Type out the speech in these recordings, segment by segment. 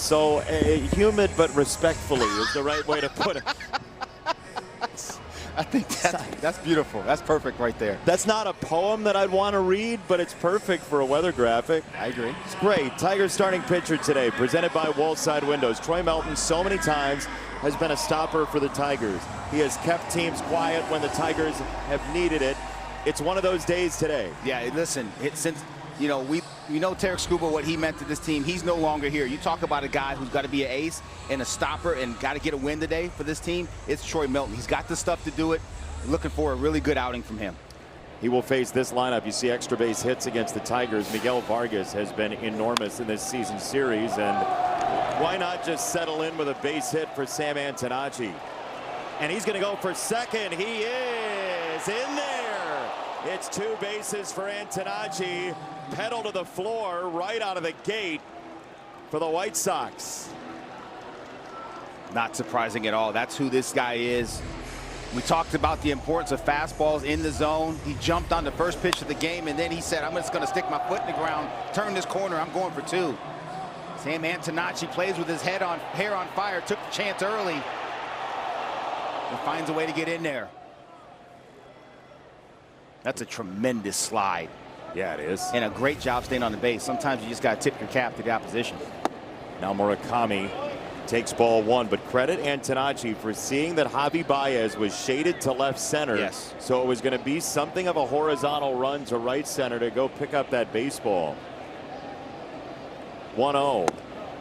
So humid but respectfully is the right way to put it. I think that's beautiful. That's perfect right there. That's not a poem that I'd want to read, but it's perfect for a weather graphic. I agree. It's great. Tigers starting pitcher today, presented by Wallside Windows. Troy Melton, so many times, has been a stopper for the Tigers. He has kept teams quiet when the Tigers have needed it. It's one of those days today. Yeah, listen, since, you know, we know Tarek Skubal, what he meant to this team. He's no longer here. You talk about a guy who's got to be an ace and a stopper and got to get a win today for this team. It's Troy Melton. He's got the stuff to do it. Looking for a really good outing from him. He will face this lineup. You see extra base hits against the Tigers. Miguel Vargas has been enormous in this season series, and why not just settle in with a base hit for Sam Antonacci? And he's going to go for second. He is in there. It's 2 bases for Antonacci. Pedal to the floor right out of the gate for the White Sox. Not surprising at all. That's who this guy is. We talked about the importance of fastballs in the zone. He jumped on the first pitch of the game, and then he said, I'm just going to stick my foot in the ground, turn this corner, I'm going for 2. Sam Antonacci plays with his hair on fire, took the chance early, and finds a way to get in there. That's a tremendous slide. Yeah, it is. And a great job staying on the base. Sometimes you just got to tip your cap to the opposition. Now Murakami takes ball 1, but credit Antonacci for seeing that Javi Baez was shaded to left center. Yes. So it was going to be something of a horizontal run to right center to go pick up that baseball. 1-0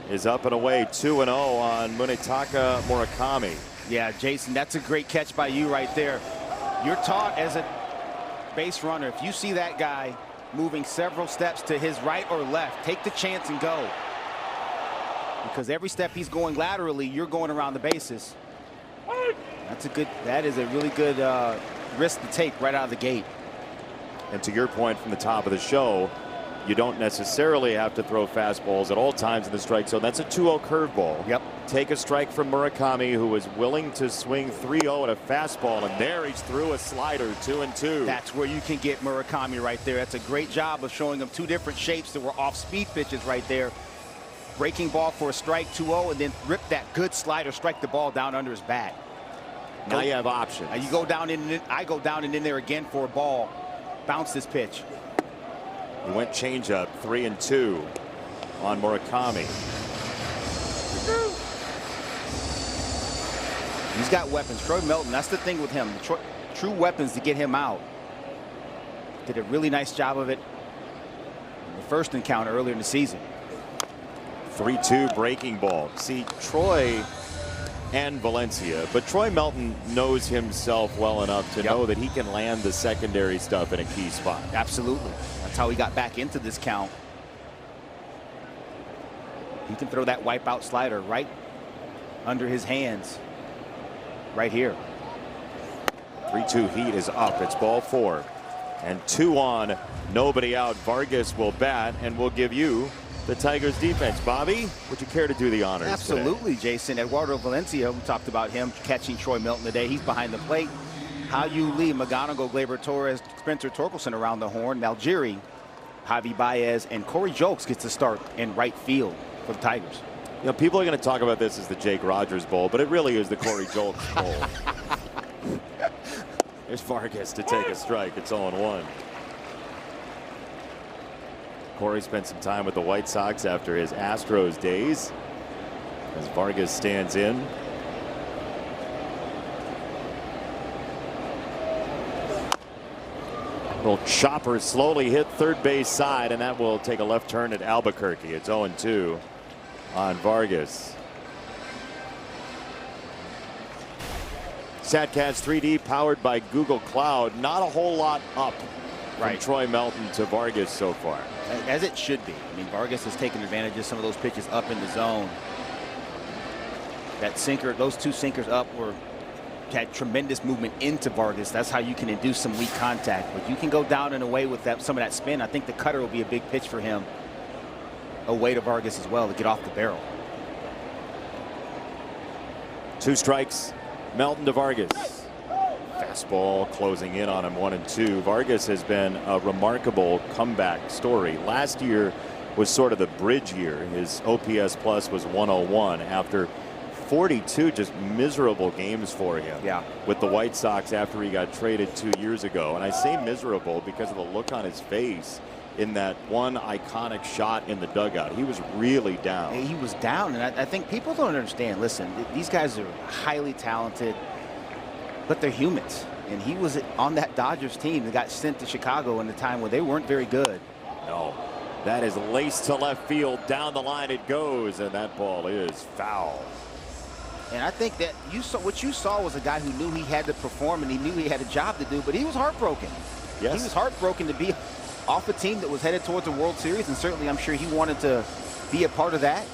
is up and away. 2-0 on Munetaka Murakami. Yeah, Jason, that's a great catch by you right there. You're taught as a base runner, if you see that guy moving several steps to his right or left, take the chance and go. Because every step he's going laterally, you're going around the bases. That is a really good risk to take right out of the gate. And to your point from the top of the show, you don't necessarily have to throw fastballs at all times in the strike zone. That's a 2-0 curveball. Yep. Take a strike from Murakami, who was willing to swing 3-0 at a fastball, and there he's threw a slider, 2-2. That's where you can get Murakami right there. That's a great job of showing him 2 different shapes that were off-speed pitches right there. Breaking ball for a strike, 2-0, and then rip that good slider, strike the ball down under his bat. Now you have options. You go down in, I go down and in there again for a ball. Bounce this pitch. He went changeup, 3-2 on Murakami. He's got weapons. Troy Melton, that's the thing with him. True weapons to get him out. Did a really nice job of it in the first encounter earlier in the season. 3-2 breaking ball. See, Troy and Valencia, but Troy Melton knows himself well enough to know that he can land the secondary stuff in a key spot. Absolutely. That's how he got back into this count. He can throw that wipeout slider right under his hands right here. 3-2 heat is up. It's ball 4 and 2 on, nobody out. Vargas will bat and will give you the Tigers defense. Bobby, would you care to do the honors? Absolutely, today? Jason. Eduardo Valencia, we talked about him catching Troy Melton today. He's behind the plate. How you leave McGonigal, Gleyber Torres, Spencer Torkelson around the horn. Naljiri, Javi Baez, and Corey Julks gets to start in right field for the Tigers. You know, people are going to talk about this as the Jake Rogers Bowl, but it really is the Corey Julks Bowl. There's Vargas to take a strike. It's 0-1. Corey spent some time with the White Sox after his Astros days as Vargas stands in. Little chopper slowly hit third base side, and that will take a left turn at Albuquerque. It's 0-2 on Vargas. StatCast 3D powered by Google Cloud. Not a whole lot up from Troy Melton to Vargas so far. As it should be. I mean, Vargas has taken advantage of some of those pitches up in the zone. That sinker, those 2 sinkers up had tremendous movement into Vargas. That's how you can induce some weak contact. But you can go down and away with some of that spin. I think the cutter will be a big pitch for him away to Vargas as well to get off the barrel. 2 strikes. Melton to Vargas. Fastball closing in on him, 1-2. Vargas has been a remarkable comeback story. Last year was sort of the bridge year. His OPS plus was 101 after 42 just miserable games for him with the White Sox after he got traded 2 years ago. And I say miserable because of the look on his face in that one iconic shot in the dugout. He was really down. He was down, and I think people don't understand. Listen, these guys are highly talented, but they're humans. And he was on that Dodgers team that got sent to Chicago in a time where they weren't very good. No, that is laced to left field. Down the line it goes, and that ball is foul. And I think that what you saw was a guy who knew he had to perform and he knew he had a job to do, but he was heartbroken. Yes. He was heartbroken to be off a team that was headed towards the World Series, and certainly I'm sure he wanted to be a part of that.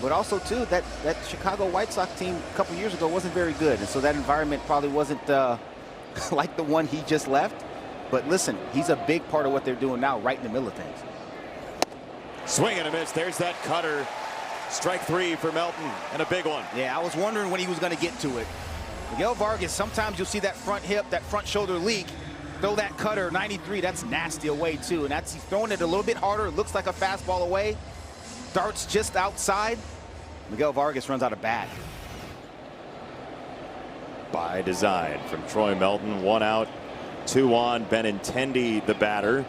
But also, too, that Chicago White Sox team a couple years ago wasn't very good, and so that environment probably wasn't like the one he just left. But listen, he's a big part of what they're doing now, right in the middle of things. Swing and a miss. There's that cutter. Strike 3 for Melton, and a big one. Yeah, I was wondering when he was going to get to it. Miguel Vargas, sometimes you'll see that front hip, that front shoulder leak. Throw that cutter, 93, that's nasty away, too. And he's throwing it a little bit harder. It looks like a fastball away. Darts just outside. Miguel Vargas runs out of bat. By design from Troy Melton. 1 out, 2 on. Benintendi, the batter.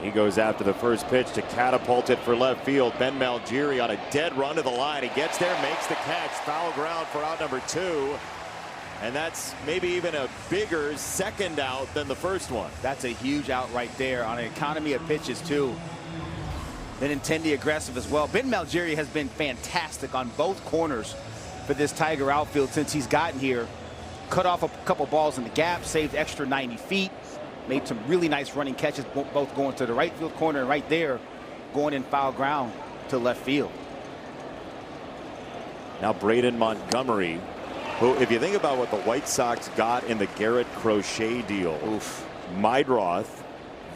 He goes after the first pitch to catapult it for left field. Ben Malgiri on a dead run to the line. He gets there, makes the catch. Foul ground for out number 2. And that's maybe even a bigger second out than the first one. That's a huge out right there on an economy of pitches, too. Benintendi aggressive as well. Ben Malgiri has been fantastic on both corners for this Tiger outfield since he's gotten here. Cut off a couple balls in the gap, saved extra 90 feet. Made some really nice running catches, both going to the right field corner and right there, going in foul ground to left field. Now Braden Montgomery, who, if you think about what the White Sox got in the Garrett Crochet deal, Meidroth,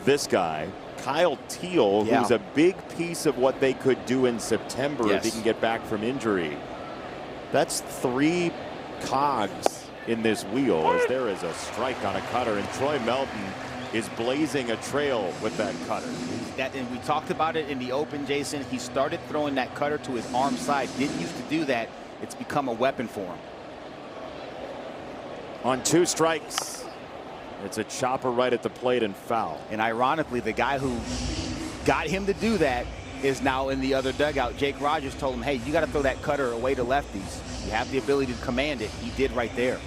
this guy, Kyle Teal, who's a big piece of what they could do in September if he can get back from injury. That's 3 cogs in this wheel as there is a strike on a cutter, and Troy Melton is blazing a trail with that cutter. And we talked about it in the open, Jason. He started throwing that cutter to his arm side. Didn't used to do that. It's become a weapon for him. On 2 strikes, it's a chopper right at the plate and foul. And ironically, the guy who got him to do that is now in the other dugout. Jake Rogers told him, hey, you got to throw that cutter away to lefties. You have the ability to command it. He did right there.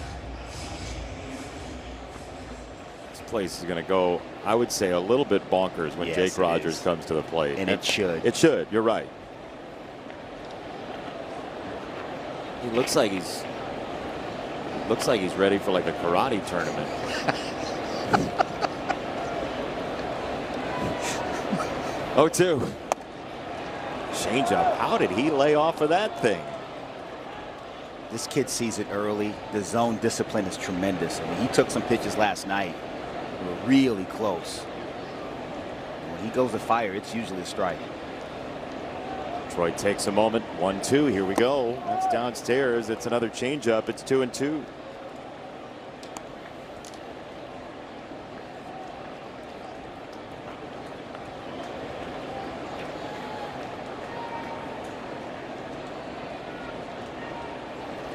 This place is going to go, I would say, a little bit bonkers when Jake Rogers comes to the plate. And it should. It should. You're right. He looks like he's ready for like a karate tournament. 0-2. Changeup. How did he lay off of that thing? This kid sees it early. The zone discipline is tremendous. I mean, he took some pitches last night that were really close. When he goes to fire, it's usually a strike. Troy takes a moment. 1-2. Here we go. That's downstairs. It's another changeup. It's 2-2.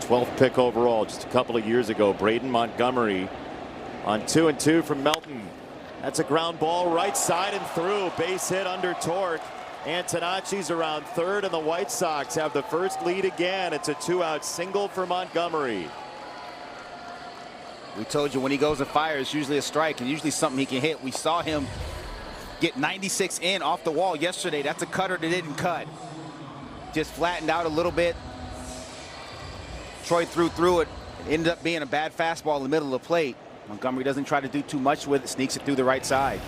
Twelfth pick overall just a couple of years ago. Braden Montgomery on 2-2 from Melton. That's a ground ball right side and through. Base hit under torque. Antonacci's around third, and the White Sox have the first lead again. It's a 2-out single for Montgomery. We told you when he goes to fire, it's usually a strike and usually something he can hit. We saw him get 96 in off the wall yesterday. That's a cutter that didn't cut. Just flattened out a little bit. Troy threw it. It ended up being a bad fastball in the middle of the plate. Montgomery doesn't try to do too much with it, sneaks it through the right side.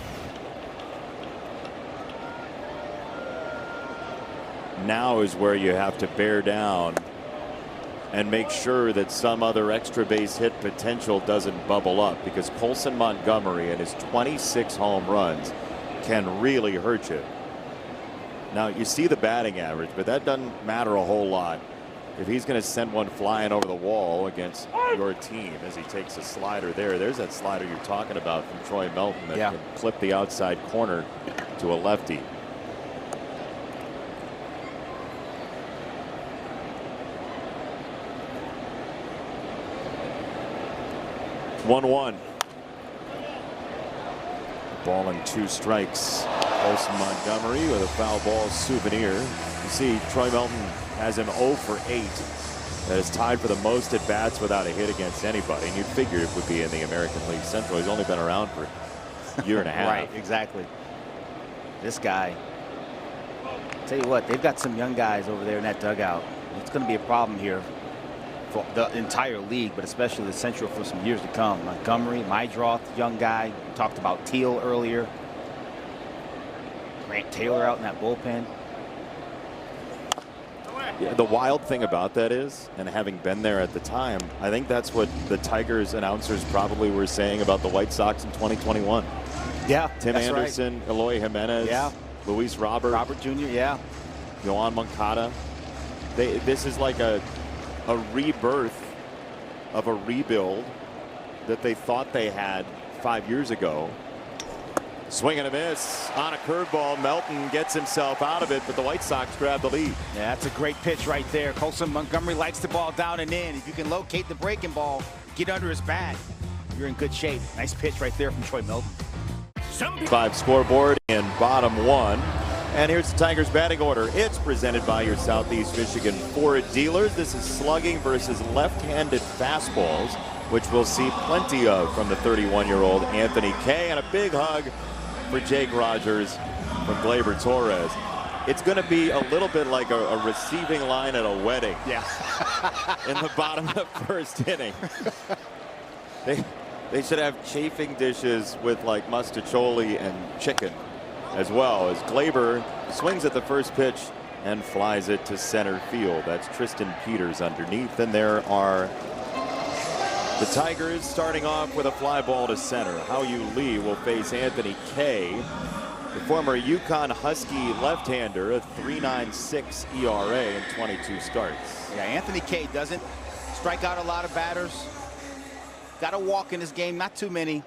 Now is where you have to bear down and make sure that some other extra base hit potential doesn't bubble up, because Colson Montgomery and his 26 home runs can really hurt you. Now you see the batting average, but that doesn't matter a whole lot if he's going to send one flying over the wall against your team as he takes a slider there's that slider you're talking about from Troy Melton that can clip the outside corner to a lefty. One. Ball and 2 strikes. Colson Montgomery with a foul ball souvenir. You see Troy Melton has him 0 for 8. That is tied for the most at bats without a hit against anybody. And you'd figure it would be in the American League Central. He's only been around for a year and a half. Right, exactly. This guy, tell you what, they've got some young guys over there in that dugout. It's going to be a problem here for the entire league, but especially the Central for some years to come. Montgomery, Mydroth, young guy. We talked about Teal earlier. Grant Taylor out in that bullpen. Yeah, the wild thing about that is, and having been there at the time, I think that's what the Tigers announcers probably were saying about the White Sox in 2021. Yeah, Tim Anderson, right. Eloy Jimenez, Luis Robert Jr., Yohan Moncada. This is like a rebirth of a rebuild that they thought they had 5 years ago. Swing and a miss on a curveball. Melton gets himself out of it, but the White Sox grab the lead. Yeah, that's a great pitch right there. Colson Montgomery likes the ball down and in. If you can locate the breaking ball, get under his bat, you're in good shape. Nice pitch right there from Troy Melton. 5 scoreboard in bottom 1. And here's the Tigers batting order. It's presented by your Southeast Michigan Ford dealers. This is slugging versus left-handed fastballs, which we'll see plenty of from the 31-year-old Anthony Kay. And a big hug for Jake Rogers from Gleyber Torres. It's going to be a little bit like a receiving line at a wedding. Yeah. In the bottom of the first inning. They should have chafing dishes with like mustacholi and chicken as well, as Gleyber swings at the first pitch and flies it to center field. That's Tristan Peters underneath, and there are the Tigers starting off with a fly ball to center. Hao-Yu Lee will face Anthony Kay, the former UConn Husky left-hander, a 3.96 ERA in 22 starts. Yeah, Anthony Kay doesn't strike out a lot of batters. Got a walk in this game, not too many.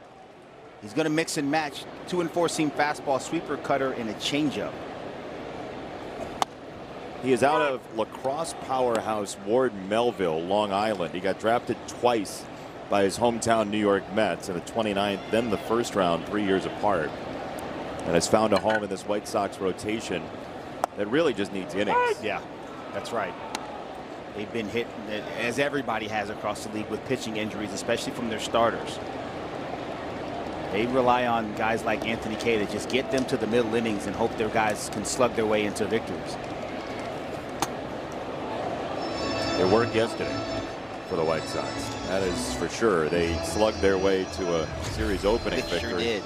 He's going to mix and match 2 and 4 seam fastball, sweeper, cutter, and a changeup. He is out of lacrosse powerhouse Ward Melville, Long Island. He got drafted twice by his hometown New York Mets in the 29th, then the first round, 3 years apart, and has found a home in this White Sox rotation that really just needs innings. Yeah, that's right. They've been hit, as everybody has across the league, with pitching injuries, especially from their starters. They rely on guys like Anthony Kay to just get them to the middle innings and hope their guys can slug their way into victories. They worked yesterday for the White Sox. That is for sure. They slugged their way to a series opening victory. Sure did.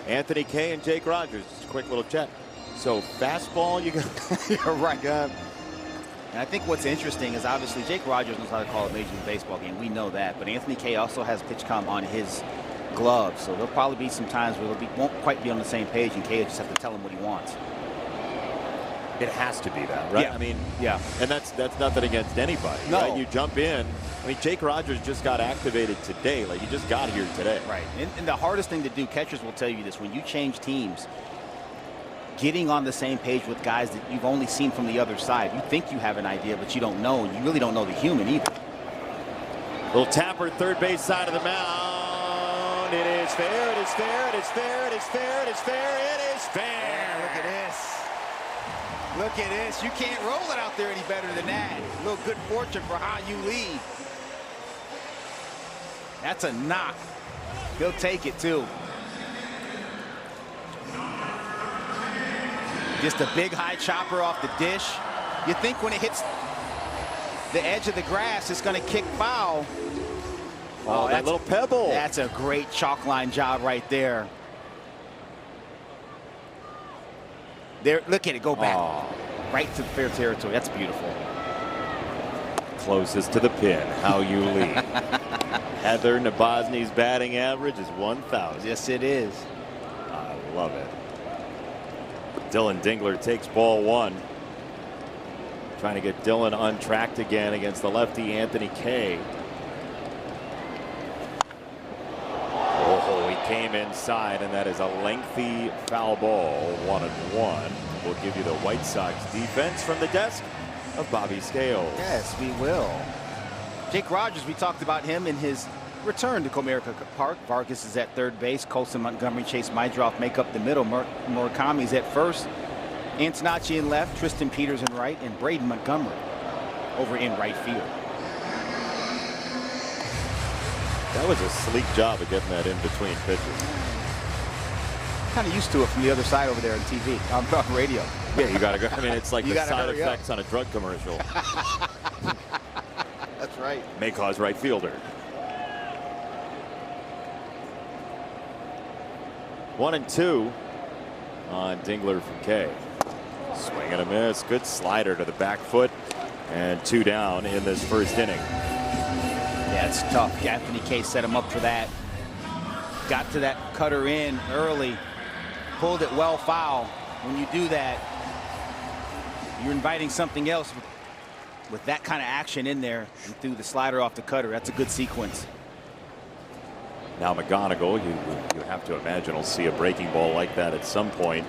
Anthony Kay and Jake Rogers. Just a quick little chat. So fastball, you got. You're right. And I think what's interesting is obviously Jake Rogers knows how to call a Major League Baseball game. We know that. But Anthony Kay also has PitchCom on his gloves. So there'll probably be some times where won't quite be on the same page, and Kay will just have to tell him what he wants. It has to be that, right? Yeah. I mean, yeah. And that's nothing against anybody. No. Right? You jump in. I mean, Jake Rogers just got activated today. Like, he just got here today. Right. And the hardest thing to do, catchers will tell you this, when you change teams, getting on the same page with guys that you've only seen from the other side. You think you have an idea, but you don't know. You really don't know the human either. Little tapper, third base side of the mound. It is fair. It is fair. It is fair. It is fair. It is fair. It is fair. Yeah, look at this. Look at this. You can't roll it out there any better than that. A little good fortune for Hao-Yu Lee. That's a knock. He'll take it, too. Just a big high chopper off the dish. You think when it hits the edge of the grass, it's going to kick foul. Oh, that little pebble. That's a great chalk line job right there. There, look at it go back. Oh. Right to fair territory. That's beautiful. Closest to the pin, Hao-Yu Lee. Heather Nabozny's batting average is 1,000. Yes, it is. I love it. Dylan Dingler takes ball 1. Trying to get Dillon untracked again against the lefty Anthony Kay. Oh, he came inside, and that is a lengthy foul ball. 1-1. We'll give you the White Sox defense from the desk of Bobby Scales. Yes, we will. Jake Rogers, we talked about him in his return to Comerica Park. Vargas is at third base. Colson, Montgomery, Chase Mydroff make up the middle. Murakami's at first. Antonacci in left. Tristan Peters in right. And Braden Montgomery over in right field. That was a sleek job of getting that in between pitches. Kind of used to it from the other side over there on TV, on radio. Yeah, you got to go. I mean, it's like the side effects on a drug commercial. That's right. May cause right fielder. 1-2 on Dingler from Kay. Swing and a miss. Good slider to the back foot. And 2 down in this first inning. Yeah, it's tough. Anthony Kay set him up for that. Got to that cutter in early. Pulled it well foul. When you do that, you're inviting something else with that kind of action in there. And threw the slider off the cutter. That's a good sequence. Now McGonigal, you have to imagine, will see a breaking ball like that at some point.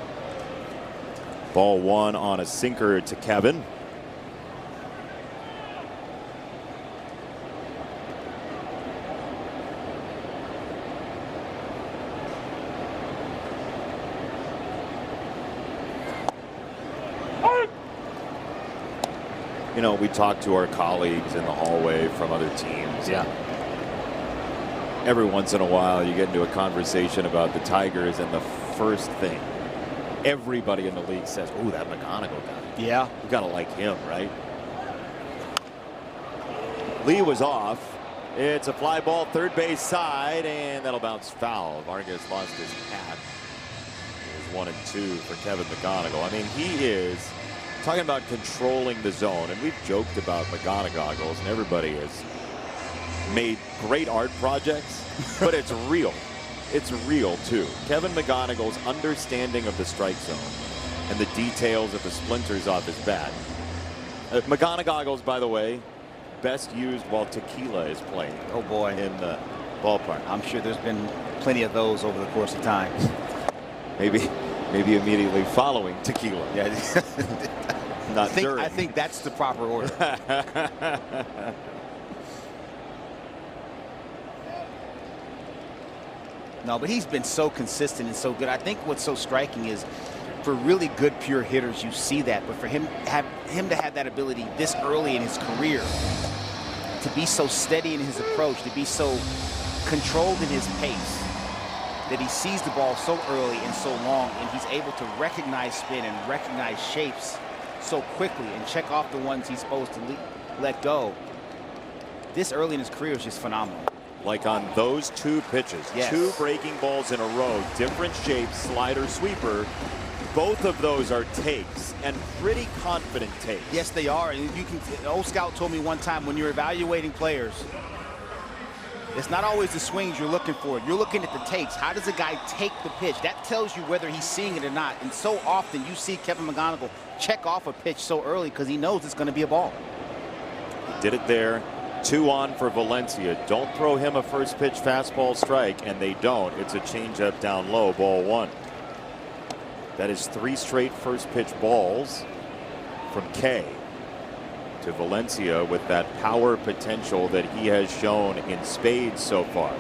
Ball 1 on a sinker to Kevin. You know, we talk to our colleagues in the hallway from other teams. Yeah. Every once in a while, you get into a conversation about the Tigers, and the first thing everybody in the league says, "Oh, that McGonigal guy." Yeah. You gotta like him, right? Lee was off. It's a fly ball, third base side, and that'll bounce foul. Vargas lost his hat. It was 1-2 for Kevin McGonigal. I mean, he is talking about controlling the zone, and we've joked about McGonagals, and everybody has made great art projects, but it's real. It's real too. Kevin McGonigal's understanding of the strike zone and the details of the splinters off his bat. McGonagals, by the way, best used while tequila is playing. Oh boy. In the ballpark. I'm sure there's been plenty of those over the course of time. Maybe immediately following tequila. Yeah. Not during. I think that's the proper order. No, but he's been so consistent and so good. I think what's so striking is, for really good pure hitters, you see that. But for him to have that ability this early in his career, to be so steady in his approach, to be so controlled in his pace, that he sees the ball so early and so long, and he's able to recognize spin and recognize shapes so quickly and check off the ones he's supposed to let go. This early in his career is just phenomenal. Like on those 2 pitches, yes. 2 breaking balls in a row, different shapes, slider, sweeper. Both of those are takes, and pretty confident takes. Yes, they are. And you can. An old scout told me one time, when you're evaluating players, it's not always the swings you're looking for. You're looking at the takes. How does a guy take the pitch? That tells you whether he's seeing it or not. And so often you see Kevin McGonigal check off a pitch so early because he knows it's going to be a ball. He did it there. 2 on for Valencia. Don't throw him a first pitch fastball strike, and they don't. It's a changeup down low, ball 1. That is 3 straight first pitch balls from Kay to Valencia, with that power potential that he has shown in spades so far.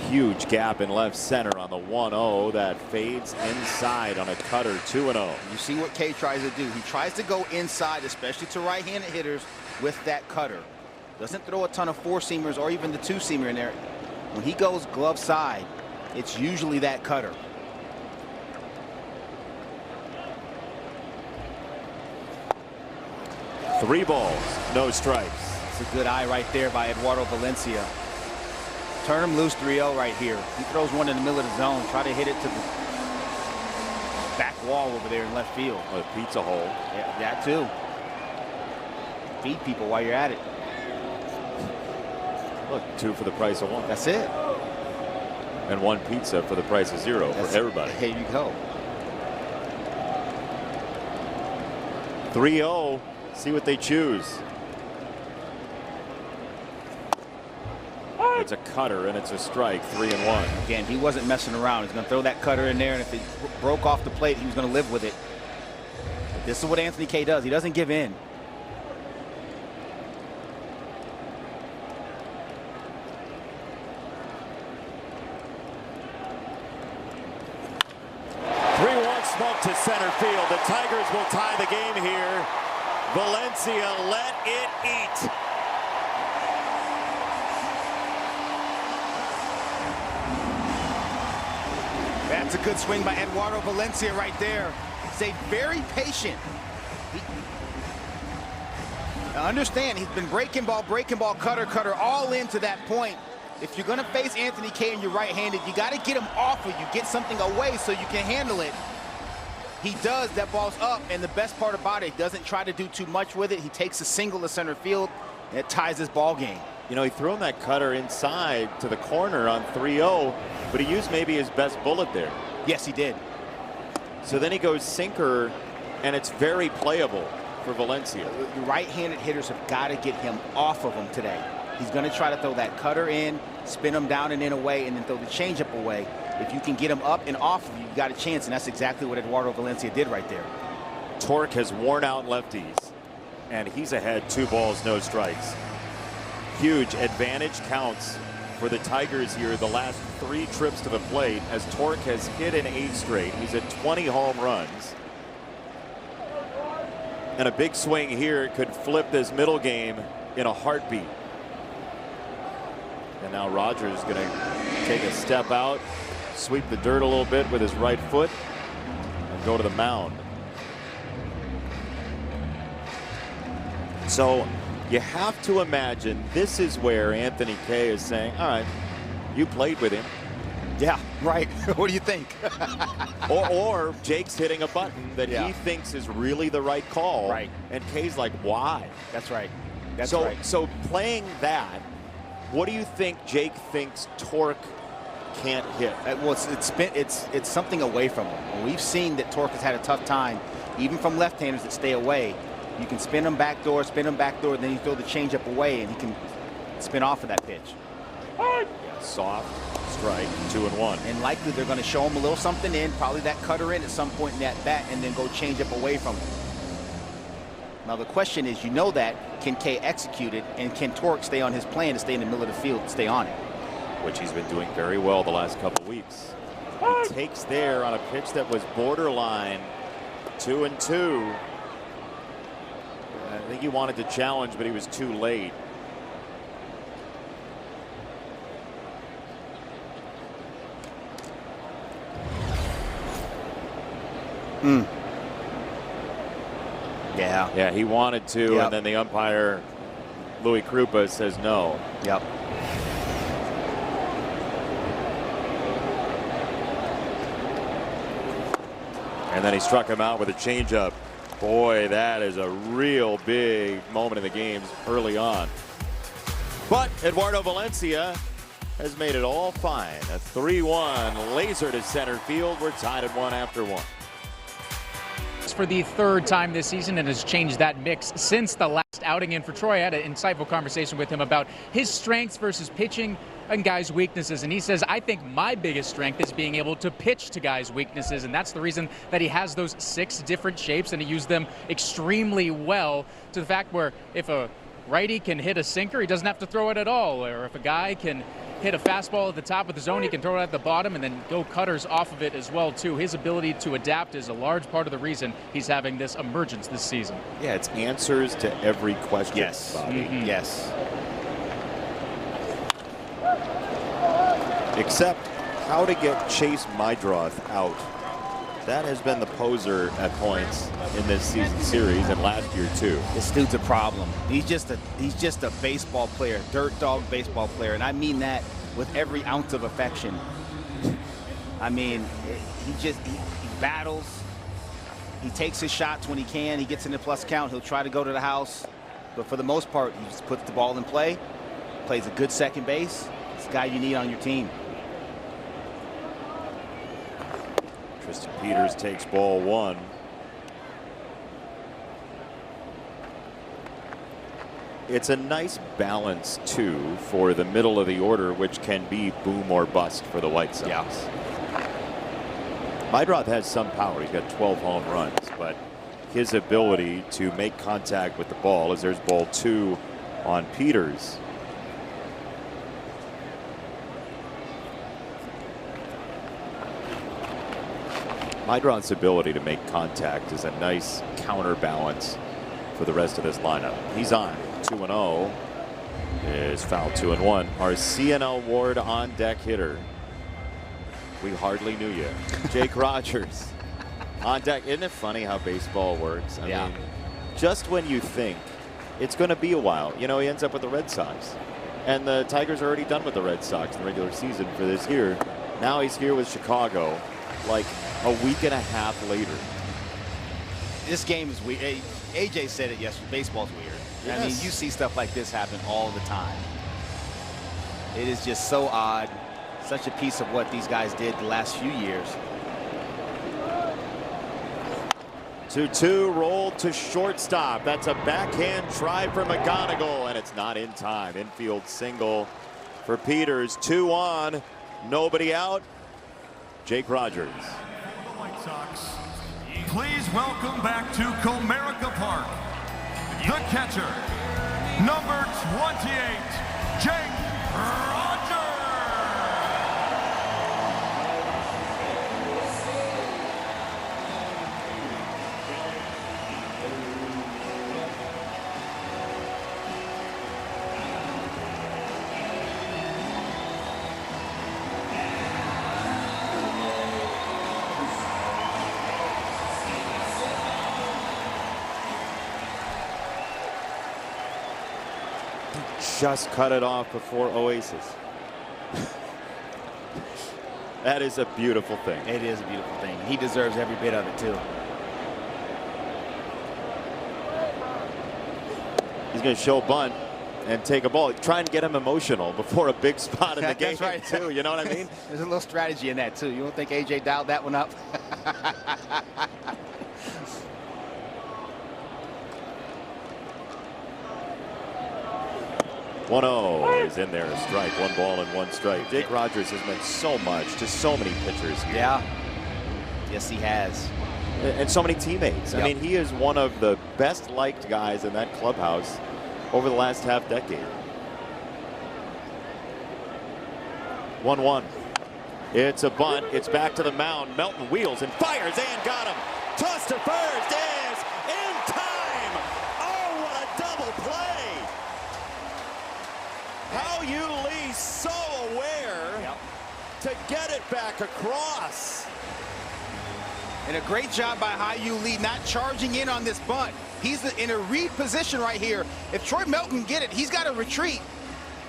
Huge gap in left center on the 1-0 that fades inside on a cutter. 2-0. You see what Kay tries to do. He tries to go inside, especially to right-handed hitters, with that cutter. Doesn't throw a ton of 4-seamers or even the 2-seamer in there. When he goes glove side, it's usually that cutter. Three balls, no strikes. It's a good eye right there by Eduardo Valencia. Turn him loose, 3-0 right here. He throws one in the middle of the zone. Try to hit it to the back wall over there in left field. A pizza hole. Yeah, that too. Feed people while you're at it. Look, 2 for the price of 1. That's it. And 1 pizza for the price of 0 for everybody. Here you go. 3-0. See what they choose. It's a cutter and it's a strike. 3-1. Again, he wasn't messing around. He's going to throw that cutter in there, and if it broke off the plate, he was going to live with it. But this is what Anthony Kay does. He doesn't give in. Smoke to center field. The Tigers will tie the game here. Valencia, let it eat. That's a good swing by Eduardo Valencia right there. Stayed very patient. Now understand, he's been breaking ball, cutter, all into that point. If you're going to face Anthony Kay and you're right-handed, you got to get him off of you, get something away so you can handle it. He does. That ball's up, and the best part about it, he doesn't try to do too much with it. He takes a single to center field, and it ties his ball game. You know, he threw him that cutter inside to the corner on 3-0, but he used maybe his best bullet there. Yes, he did. So then he goes sinker, and it's very playable for Valencia. The right-handed hitters have got to get him off of him today. He's going to try to throw that cutter in, spin him down and in away, and then throw the changeup away. If you can get him up and off of you, you got a chance, and that's exactly what Eduardo Valencia did right there. Torque has worn out lefties, and he's ahead 2 balls, no strikes. Huge advantage counts for the Tigers here the last 3 trips to the plate, as Torque has hit in 8 straight. He's at 20 home runs. And a big swing here could flip this middle game in a heartbeat. And now Rogers is going to take a step out, sweep the dirt a little bit with his right foot, and go to the mound. So you have to imagine this is where Anthony Kay is saying, all right, you played with him. Yeah, right. What do you think? or Jake's hitting a button that he thinks is really the right call. Right. And Kay's like, why? That's right. That's right. right. So playing that, what do you think Jake thinks Torque can't hit? Well, it's something away from him. We've seen that Torque has had a tough time, even from left-handers that stay away. You can spin him backdoor, and then you throw the changeup away, and he can spin off of that pitch. Soft strike, 2-1. And likely they're going to show him a little something in, probably that cutter in at some point in that bat, and then go changeup away from him. Now the question is, you know that, can Kay execute it, and can Torque stay on his plan to stay in the middle of the field, stay on it? Which he's been doing very well the last couple weeks. He takes there on a pitch that was borderline 2-2. I think he wanted to challenge, but he was too late. Yeah, he wanted to, and then the umpire, Louis Krupa, says no. Yep. And then he struck him out with a changeup. Boy, that is a real big moment in the games early on. But Eduardo Valencia has made it all fine. A 3-1 laser to center field. We're tied at 1 after 1. For the 3rd time this season and has changed that mix since the last outing in for Troy. I had an insightful conversation with him about his strengths versus pitching and guys' weaknesses, and he says, I think my biggest strength is being able to pitch to guys' weaknesses, and that's the reason that he has those 6 different shapes, and he used them extremely well, to the fact where if a righty can hit a sinker, he doesn't have to throw it at all, or if a guy can hit a fastball at the top of the zone, he can throw it at the bottom and then go cutters off of it as well too. His ability to adapt is a large part of the reason he's having this emergence this season. Yeah, it's answers to every question. Yes, Bobby. Yes. Except how to get Chase Mydroth out. That has been the poser at points in this season series and last year too. This dude's a problem. He's just a baseball player, dirt dog baseball player, and I mean that with every ounce of affection. I mean, he battles. He takes his shots when he can. He gets in the plus count. He'll try to go to the house, but for the most part, he just puts the ball in play, plays a good second base. It's the guy you need on your team. Tristan Peters takes ball 1. it's a nice balance too for the middle of the order, which can be boom or bust for the White Sox. Yeah. Meidroth has some power. He's got 12 home runs, but his ability to make contact with the ball, as there's ball 2 on Peters. Meidroth's ability to make contact is a nice counterbalance for the rest of this lineup. He's on 2-0. Is foul 2-1. Our CNL Ward on deck hitter. We hardly knew you. Jake Rogers on deck. Isn't it funny how baseball works? I mean, just when you think it's going to be a while, you know, he ends up with the Red Sox. And the Tigers are already done with the Red Sox in the regular season for this year. Now he's here with Chicago like a week and a half later. This game is weird. AJ said it yesterday. Baseball's weird. Yes. I mean, you see stuff like this happen all the time. It is just so odd. Such a piece of what these guys did the last few years. 2-2 rolled to shortstop. That's a backhand try for McGonigal, and it's not in time. Infield single for Peters. 2 on, nobody out. Jake Rogers. For the White Sox, please welcome back to Comerica Park, the catcher, number 28, Jake Rogers. Just cut it off before Oasis. That is a beautiful thing. It is a beautiful thing. He deserves every bit of it, too. He's going to show bunt and take a ball. Try and get him emotional before a big spot in the game, That's right. too. You know what I mean? There's a little strategy in that, too. You don't think AJ dialed that one up? 1-0 is in there, a strike. 1 ball and 1 strike. Jake Rogers has meant so much to so many pitchers here. Yeah. Yes, he has. And so many teammates. Yep. I mean, he is one of the best liked guys in that clubhouse over the last half decade. 1-1. It's a bunt. It's back to the mound. Melton wheels and fires and got him. Toss to first is in time. Oh, what a double play. How you Lee so aware to get it back across. And a great job by High-U Lee not charging in on this bunt. He's in a read position right here. If Troy Melton get it, he's got to retreat.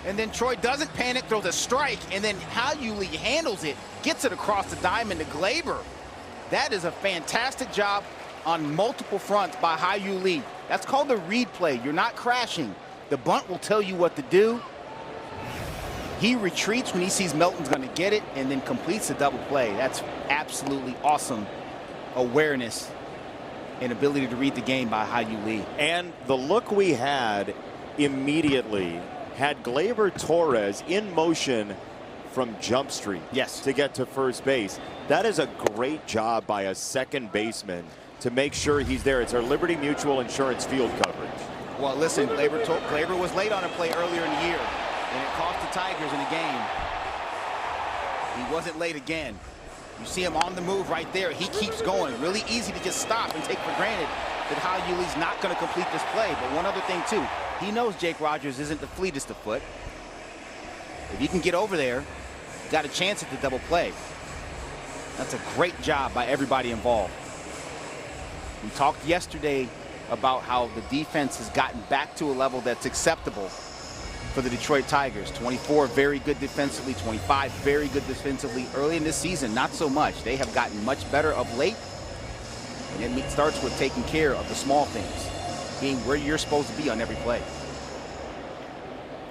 And then Troy doesn't panic, throws a strike, and then High-U Lee handles it, gets it across the diamond to Glaber. That is a fantastic job on multiple fronts by High-U Lee. That's called the read play. You're not crashing. The bunt will tell you what to do. He retreats when he sees Melton's going to get it and then completes the double play. That's absolutely awesome awareness and ability to read the game by High-U Lee. And the look we had immediately had Gleyber Torres in motion from Jump Street to get to first base. That is a great job by a second baseman to make sure he's there. It's our Liberty Mutual Insurance field coverage. Well, listen, Gleyber was late on a play earlier in the year, and it cost the Tigers in the game. He wasn't late again. You see him on the move right there. He keeps going. Really easy to just stop and take for granted that High-U Lee's not going to complete this play. But one other thing, too. He knows Jake Rogers isn't the fleetest of foot. If you can get over there, you got a chance at the double play. That's a great job by everybody involved. We talked yesterday about how the defense has gotten back to a level that's acceptable for the Detroit Tigers. 24 very good defensively, 25 very good defensively. Early in this season, not so much. They have gotten much better of late. And it starts with taking care of the small things, being where you're supposed to be on every play.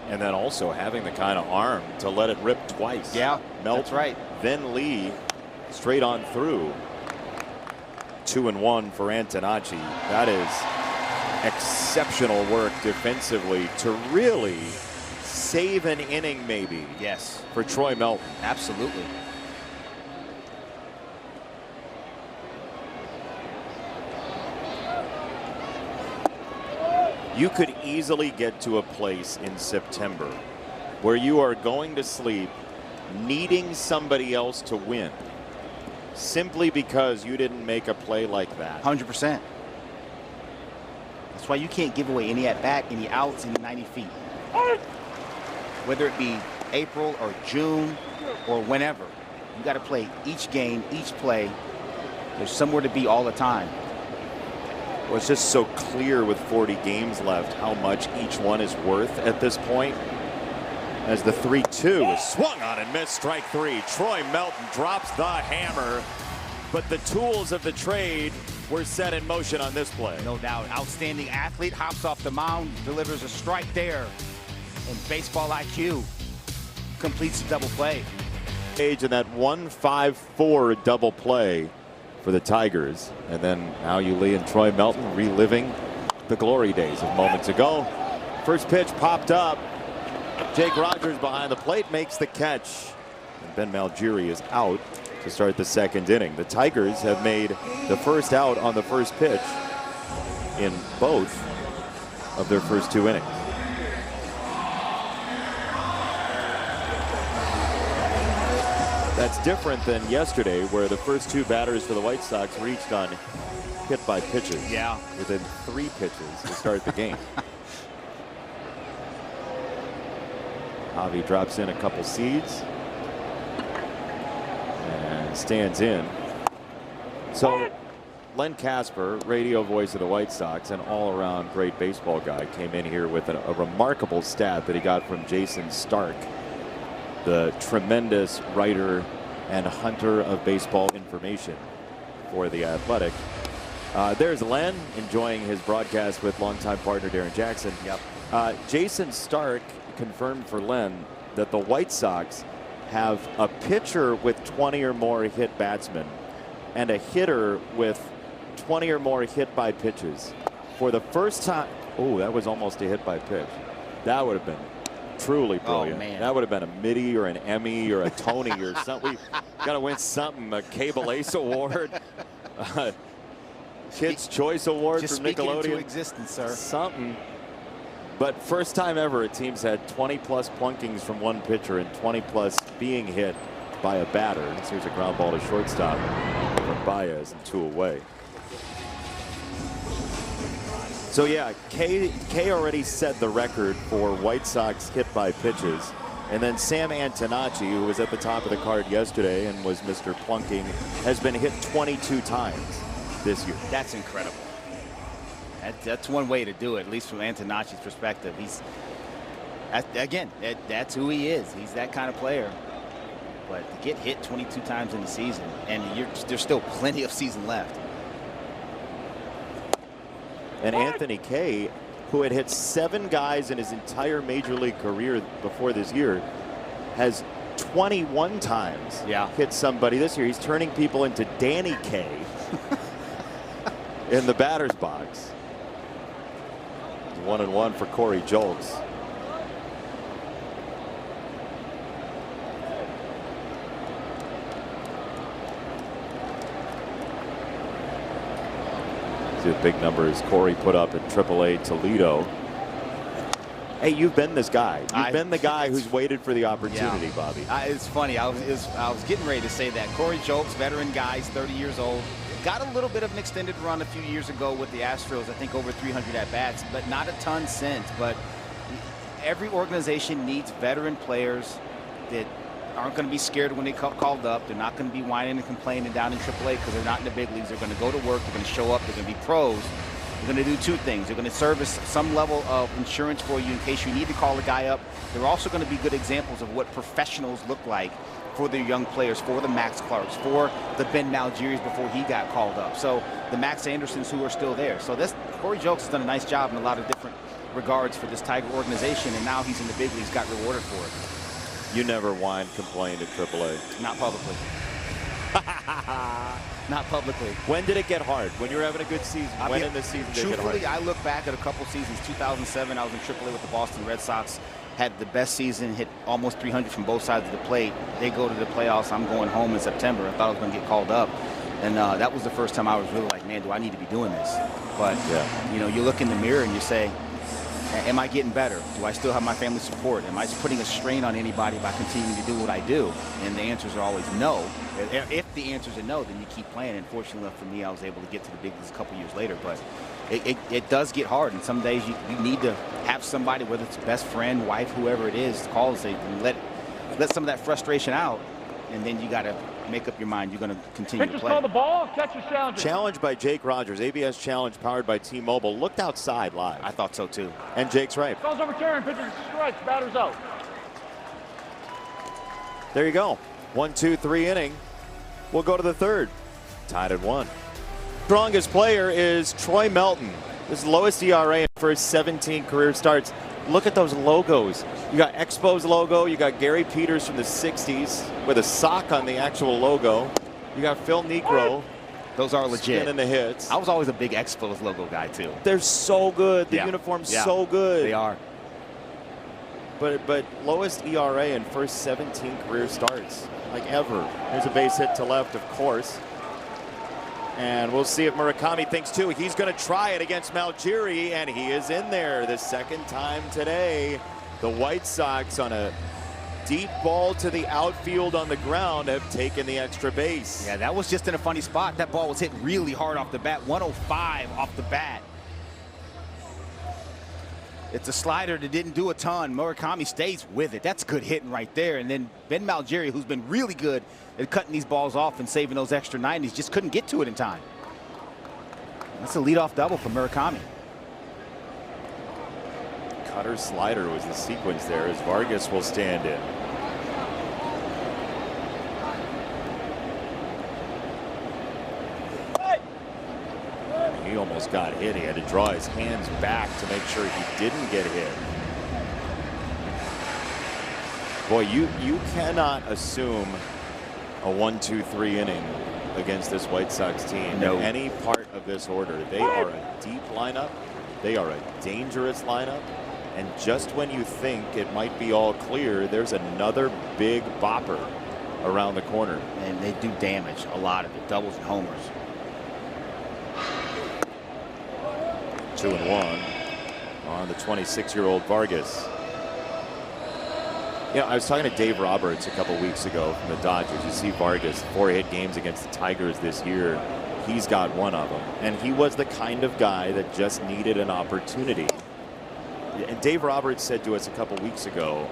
And then also having the kind of arm to let it rip twice. Yeah, Melton, that's right. Then Lee straight on through. 2-1 for Antonacci. That is exceptional work defensively to really save an inning, maybe. Yes. For Troy Melton. Absolutely. You could easily get to a place in September where you are going to sleep needing somebody else to win simply because you didn't make a play like that. 100%. That's why you can't give away any at-bat, any outs, any 90 feet. Whether it be April or June or whenever, you got to play each game, each play. There's somewhere to be all the time. Well, it's just so clear with 40 games left how much each one is worth at this point. As the 3-2 is swung on and missed, strike three. Troy Melton drops the hammer, but the tools of the trade were set in motion on this play. No doubt. Outstanding athlete, hops off the mound, delivers a strike there. And baseball IQ completes the double play. Page in that 1-5-4 double play for the Tigers. And then now Lee and Troy Melton reliving the glory days of moments ago. First pitch popped up. Jake Rogers behind the plate makes the catch. And Ben Malgiri is out to start the second inning. The Tigers have made the first out on the first pitch in both of their first two innings. That's different than yesterday, where the first two batters for the White Sox reached on hit by pitches. Yeah. Within 3 pitches to start the game. Javi drops in a couple seeds and stands in. So Len Casper, radio voice of the White Sox and all-around great baseball guy, came in here with a remarkable stat that he got from Jason Stark, the tremendous writer and hunter of baseball information for The Athletic. There's Len enjoying his broadcast with longtime partner Darren Jackson. Yep. Jason Stark confirmed for Len that the White Sox have a pitcher with 20 or more hit batsmen and a hitter with 20 or more hit by pitches for the first time. Oh, that was almost a hit by pitch. That would have been truly brilliant. Oh, man. That would have been a Mitty or an Emmy or a Tony or something. We got to win something, a Cable Ace Award, Kids Choice Award Just from Nickelodeon. Into existence, sir. Something. But first time ever a team's had 20-plus plunkings from one pitcher and 20-plus being hit by a batter. And here's a ground ball to shortstop from Baez and 2 away. So yeah, K already set the record for White Sox hit by pitches. And then Sam Antonacci, who was at the top of the card yesterday and was Mr. Plunking, has been hit 22 times this year. That's incredible. That's one way to do it, at least from Antonacci's perspective. That's who he is. He's that kind of player. But to get hit 22 times in the season, and there's still plenty of season left. And Anthony Kay, who had hit 7 guys in his entire major league career before this year, has 21 times hit somebody this year. He's turning people into Danny Kay in the batter's box. 1-1 for Corey Julks. See the big numbers Corey put up at AAA Toledo. Hey, you've been this guy. You've been the guy who's waited for the opportunity, Bobby. It's funny. I was getting ready to say that. Corey Julks, veteran guy, he's 30 years old. Got a little bit of an extended run a few years ago with the Astros. I think over 300 at-bats, but not a ton since. But every organization needs veteran players that aren't going to be scared when they called up. They're not going to be whining and complaining down in AAA because they're not in the big leagues. They're going to go to work. They're going to show up. They're going to be pros. They're going to do 2 things. They're going to service some level of insurance for you in case you need to call a guy up. They're also going to be good examples of what professionals look like for their young players, for the Max Clarks, for the Ben Malgiris before he got called up. So the Max Andersons who are still there. So Corey Julks has done a nice job in a lot of different regards for this Tiger organization, and now he's in the big leagues, got rewarded for it. You never whine, complain at AAA. Not publicly. not publicly. When did it get hard? When you were having a good season? When in the season did it get hard? Truthfully, I look back at a couple seasons. 2007, I was in AAA with the Boston Red Sox. Had the best season, hit almost 300 from both sides of the plate. They go to the playoffs. I'm going home in September. I thought I was going to get called up. And that was the first time I was really like, man, do I need to be doing this? But, you know, you look in the mirror and you say, am I getting better? Do I still have my family support? Am I putting a strain on anybody by continuing to do what I do? And the answers are always no. If the answers are no, then you keep playing. And fortunately enough for me, I was able to get to the big leagues a couple years later. But it does get hard. And some days you need to have somebody, whether it's a best friend, wife, whoever it is, call and say, let some of that frustration out. And then you got to make up your mind. You're going to continue to play. Pitchers call the ball. Catcher challenge. Challenge by Jake Rogers. ABS challenge powered by T-Mobile. Looked outside live. I thought so too. And Jake's right. Calls overturned. Pitcher strikes. Batter's out. There you go. 1-2-3 inning. We'll go to the third. Tied at 1. Strongest player is Troy Melton. This is the lowest ERA in the first 17 career starts. Look at those logos. You got Expos logo. You got Gary Peters from the 60s with a sock on the actual logo. You got Phil Niekro. Those are legit. In the hits. I was always a big Expos logo guy too. They're so good. The uniform's so good. They are. But lowest ERA in first 17 career starts, like ever. There's a base hit to left, of course. And we'll see if Murakami thinks too. He's going to try it against Malgiri, and he is in there the second time today. The White Sox, on a deep ball to the outfield on the ground, have taken the extra base. Yeah, that was just in a funny spot. That ball was hit really hard off the bat. 105 off the bat. It's a slider that didn't do a ton. Murakami stays with it. That's good hitting right there. And then Ben Malgiri, who's been really good at cutting these balls off and saving those extra 90s, just couldn't get to it in time. That's a leadoff double for Murakami. Cutter slider was the sequence there as Vargas will stand in. He almost got hit. He had to draw his hands back to make sure he didn't get hit. Boy, you cannot assume a 1-2-3 inning against this White Sox team. No. In any part of this order. They are a deep lineup. They are a dangerous lineup. And just when you think it might be all clear, there's another big bopper around the corner. And they do damage, a lot of it, doubles and homers. 2-1 on the 26-year-old Vargas. You know, I was talking to Dave Roberts a couple weeks ago from the Dodgers. You see Vargas, 4 hit games against the Tigers this year. He's got one of them. And he was the kind of guy that just needed an opportunity. And Dave Roberts said to us a couple weeks ago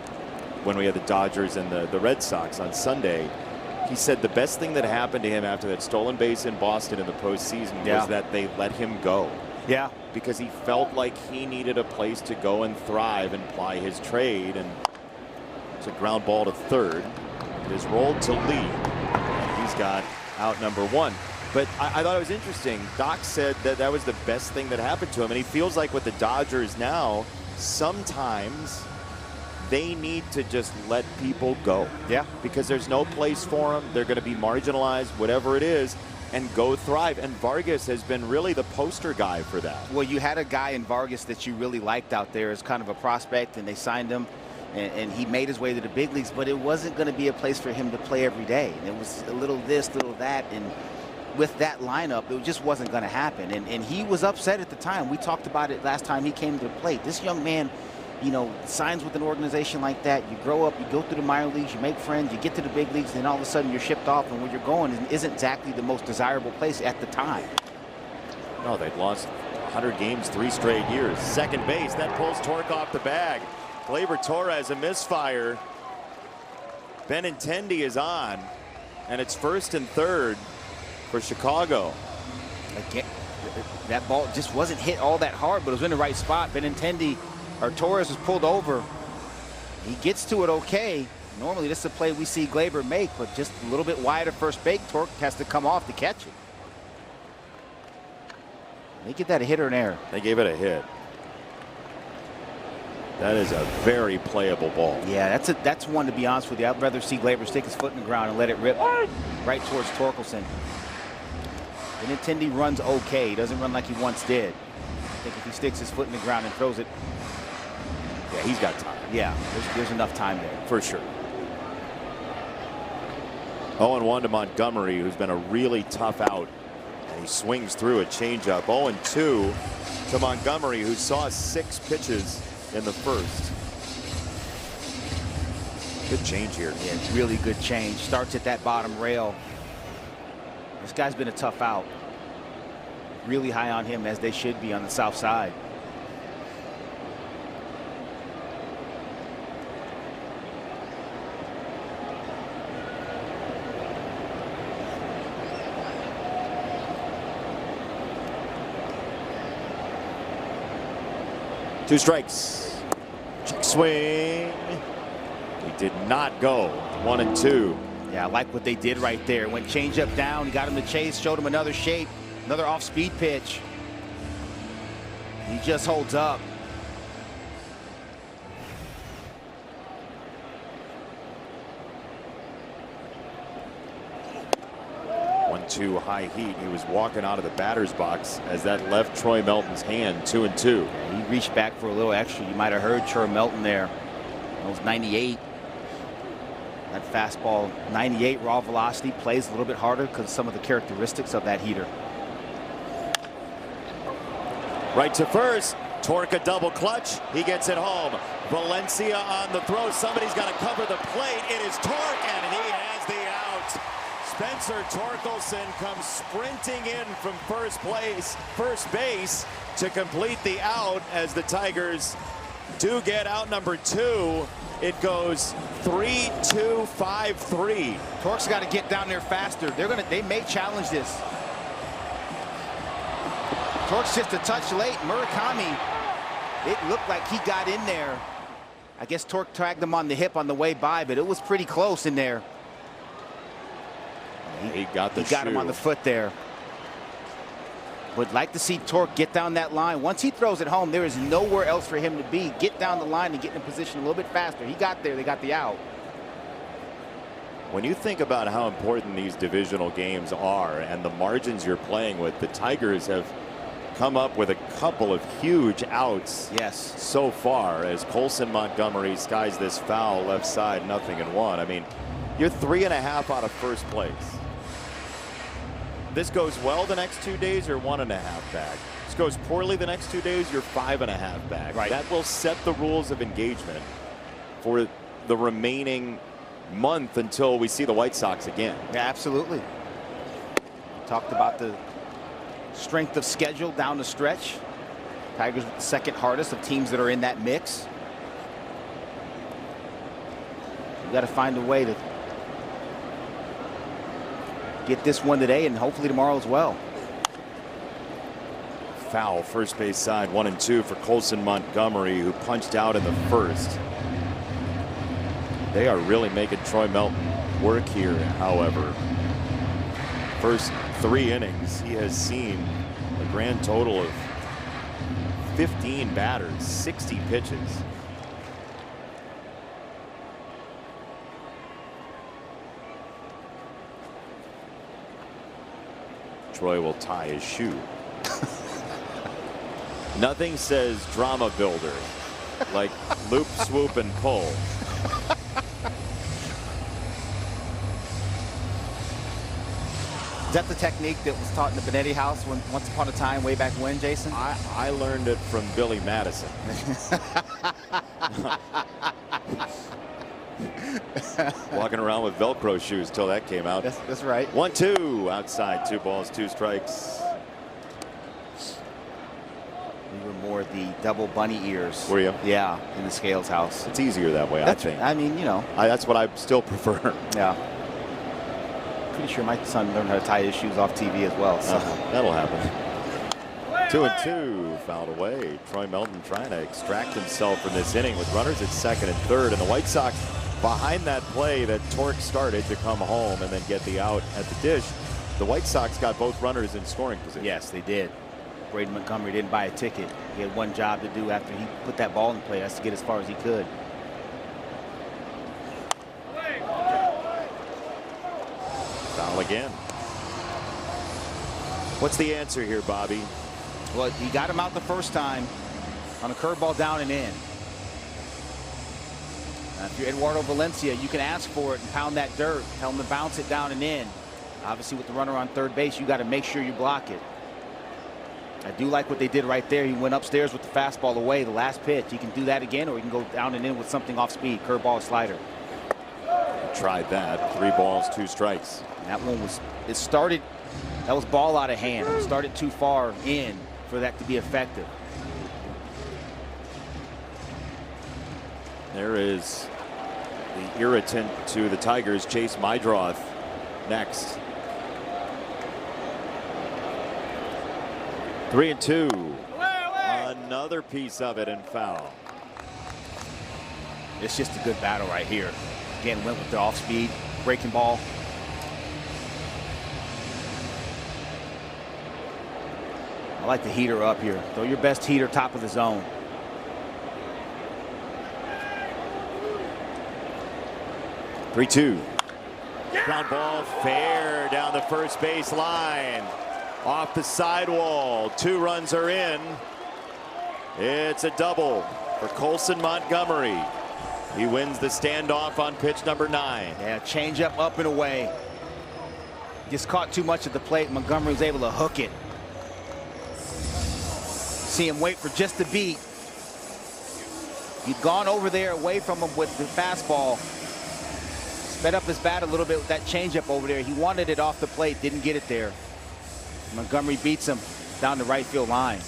when we had the Dodgers and the Red Sox on Sunday, he said the best thing that happened to him after that stolen base in Boston in the postseason was that they let him go. Yeah. Because he felt like he needed a place to go and thrive and ply his trade. And it's a ground ball to third. It is rolled to Lee. And he's got out number 1. But I thought it was interesting. Doc said that was the best thing that happened to him. And he feels like with the Dodgers now, sometimes they need to just let people go. Yeah. Because there's no place for them. They're going to be marginalized, whatever it is, and go thrive. And Vargas has been really the poster guy for that. Well, you had a guy in Vargas that you really liked out there as kind of a prospect, and they signed him, and he made his way to the big leagues, but it wasn't going to be a place for him to play every day. It was a little this, little that, and with that lineup, it just wasn't going to happen. And he was upset at the time. We talked about it last time he came to the plate. This young man, you know, signs with an organization like that. You grow up, you go through the minor leagues, you make friends, you get to the big leagues, and then all of a sudden you're shipped off, and where you're going isn't exactly the most desirable place at the time. No, they'd lost 100 games 3 straight years. Second base, that pulls Torque off the bag. Gleyber Torres, a misfire. Benintendi is on, and it's first and third for Chicago. Again, that ball just wasn't hit all that hard, but it was in the right spot. Benintendi, or Torres, was pulled over. He gets to it okay. Normally this is a play we see Gleyber make, but just a little bit wide of first base. Torque has to come off to catch it. They get that a hit or an error? They gave it a hit. That is a very playable ball. Yeah, that's one, to be honest with you. I'd rather see Gleyber stick his foot in the ground and let it rip right towards Torkelson. Benintendi runs okay. He doesn't run like he once did. I think if he sticks his foot in the ground and throws it, yeah, he's got time. Yeah, there's enough time there. For sure. 0-1 to Montgomery, who's been a really tough out. And he swings through a changeup. 0-2 to Montgomery, who saw 6 pitches in the first. Good change here. Yeah, really good change. Starts at that bottom rail. This guy's been a tough out. Really high on him, as they should be on the south side. Two strikes. Check swing. He did not go. 1-2. Yeah, I like what they did right there. Went changeup down. He got him to chase. Showed him another shape. Another off-speed pitch. He just holds up. 1-2 high heat. He was walking out of the batter's box as that left Troy Melton's hand. 2-2. He reached back for a little extra. You might have heard Troy Melton there. That was 98. That fastball, 98 raw velocity, plays a little bit harder because of some of the characteristics of that heater. Right to first. Torque a double clutch. He gets it home. Valencia on the throw. Somebody's got to cover the plate. It is Torque, and he has the out. Spencer Torkelson comes sprinting in from first base to complete the out as the Tigers do get out number 2. It goes 3-2-5-3. Torque's got to get down there faster. They may challenge this. Torque's just a touch late. Murakami, it looked like he got in there. I guess Torque tagged him on the hip on the way by, but it was pretty close in there. He got him on the foot there. Would like to see Torque get down that line. Once he throws it home, there is nowhere else for him to be. Get down the line and get in position a little bit faster. He got there. They got the out. When you think about how important these divisional games are and the margins you're playing with, the Tigers have come up with a couple of huge outs. Yes. So far, as Colson Montgomery skies this foul left side, 0-1. I mean, you're 3.5 out of first place. This goes well the next 2 days, you're 1.5 back. This goes poorly the next 2 days, you're 5.5 back. Right. That will set the rules of engagement for the remaining month until we see the White Sox again. Yeah, absolutely. Talked about the strength of schedule down the stretch. Tigers the second hardest of teams that are in that mix. You got to find a way to get this one today and hopefully tomorrow as well. Foul first base side, 1-2 for Colson Montgomery, who punched out in the first. They are really making Troy Melton work here, however. First 3 innings, he has seen a grand total of 15 batters, 60 pitches. Troy will tie his shoe. Nothing says drama builder like loop, swoop, and pull. Is that the technique that was taught in the Benetti house once upon a time, way back when, Jason? I learned it from Billy Madison. Walking around with Velcro shoes till that came out. That's right. 1-2 outside, 2 balls, 2 strikes. We were more the double bunny ears. Were you? Yeah, in the Scales house. It's easier that way, I think. I mean, you know. That's what I still prefer. Yeah. Pretty sure my son learned how to tie his shoes off TV as well. So. That'll happen. 2-2, fouled away. Troy Melton trying to extract himself from this inning with runners at second and third, and the White Sox behind that play that Torque started to come home and then get the out at the dish. The White Sox got both runners in scoring position. Yes, they did. Braden Montgomery didn't buy a ticket. He had one job to do after he put that ball in play. That's to get as far as he could. Foul again. What's the answer here, Bobby? Well, he got him out the first time on a curveball down and in. If you're Eduardo Valencia, you can ask for it and pound that dirt. Tell him to bounce it down and in. Obviously, with the runner on third base, you got to make sure you block it. I do like what they did right there. He went upstairs with the fastball away, the last pitch. He can do that again, or he can go down and in with something off speed, curveball or slider. Tried that. 3 balls, 2 strikes. And that one was, it started, that was ball out of hand. It started too far in for that to be effective. There is the irritant to the Tigers, Chase Mydroth, next. 3-2. Another piece of it and foul. It's just a good battle right here. Again, went with the off speed, breaking ball. I like the heater up here. Throw your best heater top of the zone. Three-two. Ground ball fair down the first base line. Off the sidewall. 2 runs are in. It's a double for Colson Montgomery. He wins the standoff on pitch number 9. Yeah, change up and away. Just caught too much at the plate. Montgomery was able to hook it. See him wait for just a beat. He'd gone over there away from him with the fastball. Sped up his bat a little bit with that changeup over there. He wanted it off the plate, didn't get it there. Montgomery beats him down the right field line.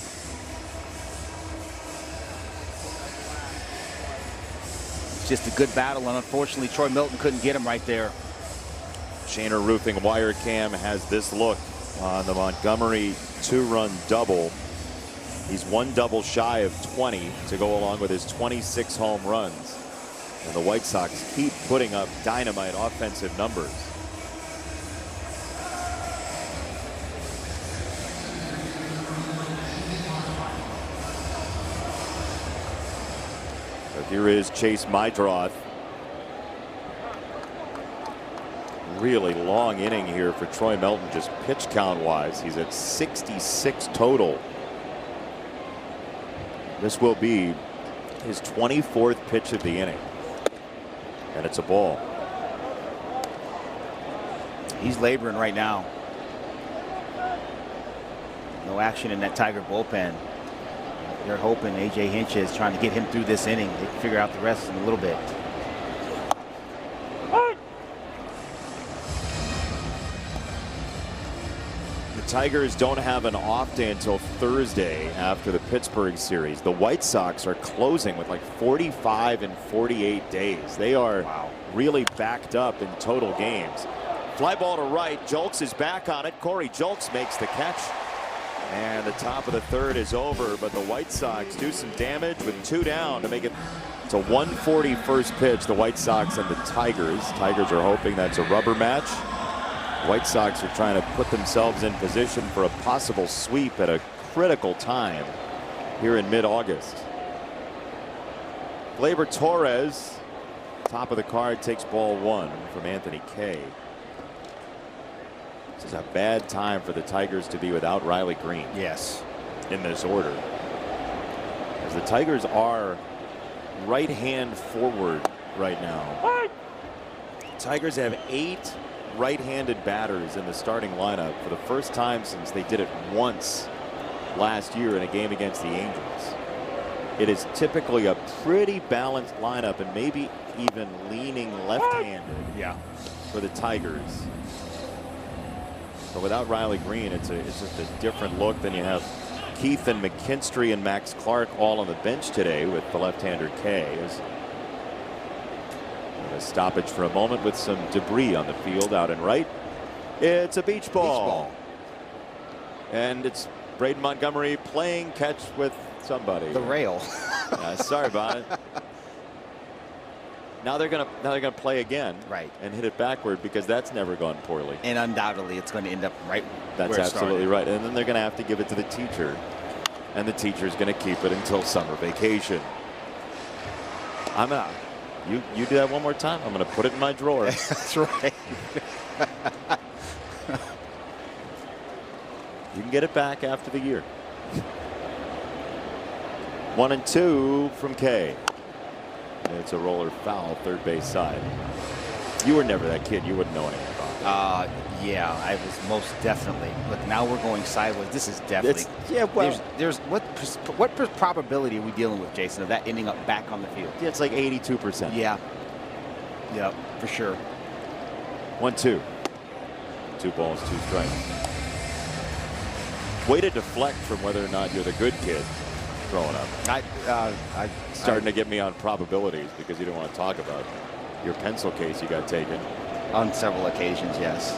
It's just a good battle, and unfortunately Troy Milton couldn't get him right there. Shaner Roofing Wire Cam has this look on the Montgomery 2-run double. He's 1 double shy of 20 to go along with his 26 home runs. And the White Sox keep putting up dynamite offensive numbers. So here is Chase Mydroth. Really long inning here for Troy Melton, just pitch count wise. He's at 66 total. This will be his 24th pitch of the inning. And it's a ball. He's laboring right now. No action in that Tiger bullpen. They're hoping A.J. Hinch is trying to get him through this inning. They can figure out the rest in a little bit. The Tigers don't have an off day until Thursday after the Pittsburgh series. The White Sox are closing with like 45 and 48 days. They are really backed up in total games. Fly ball to right. Julks is back on it. Corey Julks makes the catch. And the top of the 3rd is over, but the White Sox do some damage with 2 down to make it to 140 first pitch. The White Sox and the Tigers. Tigers are hoping that's a rubber match. White Sox are trying to put themselves in position for a possible sweep at a critical time here in mid-August. Gleyber Torres, top of the card, takes ball 1 from Anthony Kay. This is a bad time for the Tigers to be without Riley Green. Yes. In this order. As the Tigers are right-hand forward right now. Tigers have 8 right-handed batters in the starting lineup for the first time since they did it once last year in a game against the Angels. It is typically a pretty balanced lineup and maybe even leaning left-handed for the Tigers. But without Riley Green, it's just a different look. Then you have Keith and McKinstry and Max Clark all on the bench today with the left-hander Kay. A stoppage for a moment with some debris on the field out and right. It's a beach ball. And it's Braden Montgomery playing catch with somebody. The rail. Sorry about it. Now they're gonna play again, and hit it backward because that's never gone poorly. And undoubtedly, it's going to end up right. That's absolutely right. And then they're going to have to give it to the teacher, and the teacher's going to keep it until summer vacation. I'm out. You do that one more time, I'm going to put it in my drawer. That's right. You can get it back after the year. 1-2 from Kay. It's a roller foul, third base side. You were never that kid. You wouldn't know anything about it. Yeah, I was most definitely. Look, now we're going sideways. This is definitely. Yeah, well, there's what probability are we dealing with, Jason, of that ending up back on the field? yeah, it's like 82%. Yeah. Yeah, for sure. 1-2. 2 balls, 2 strikes. Way to deflect from whether or not you're the good kid growing up. Starting to get me on probabilities because you don't want to talk about your pencil case you got taken. On several occasions, yes.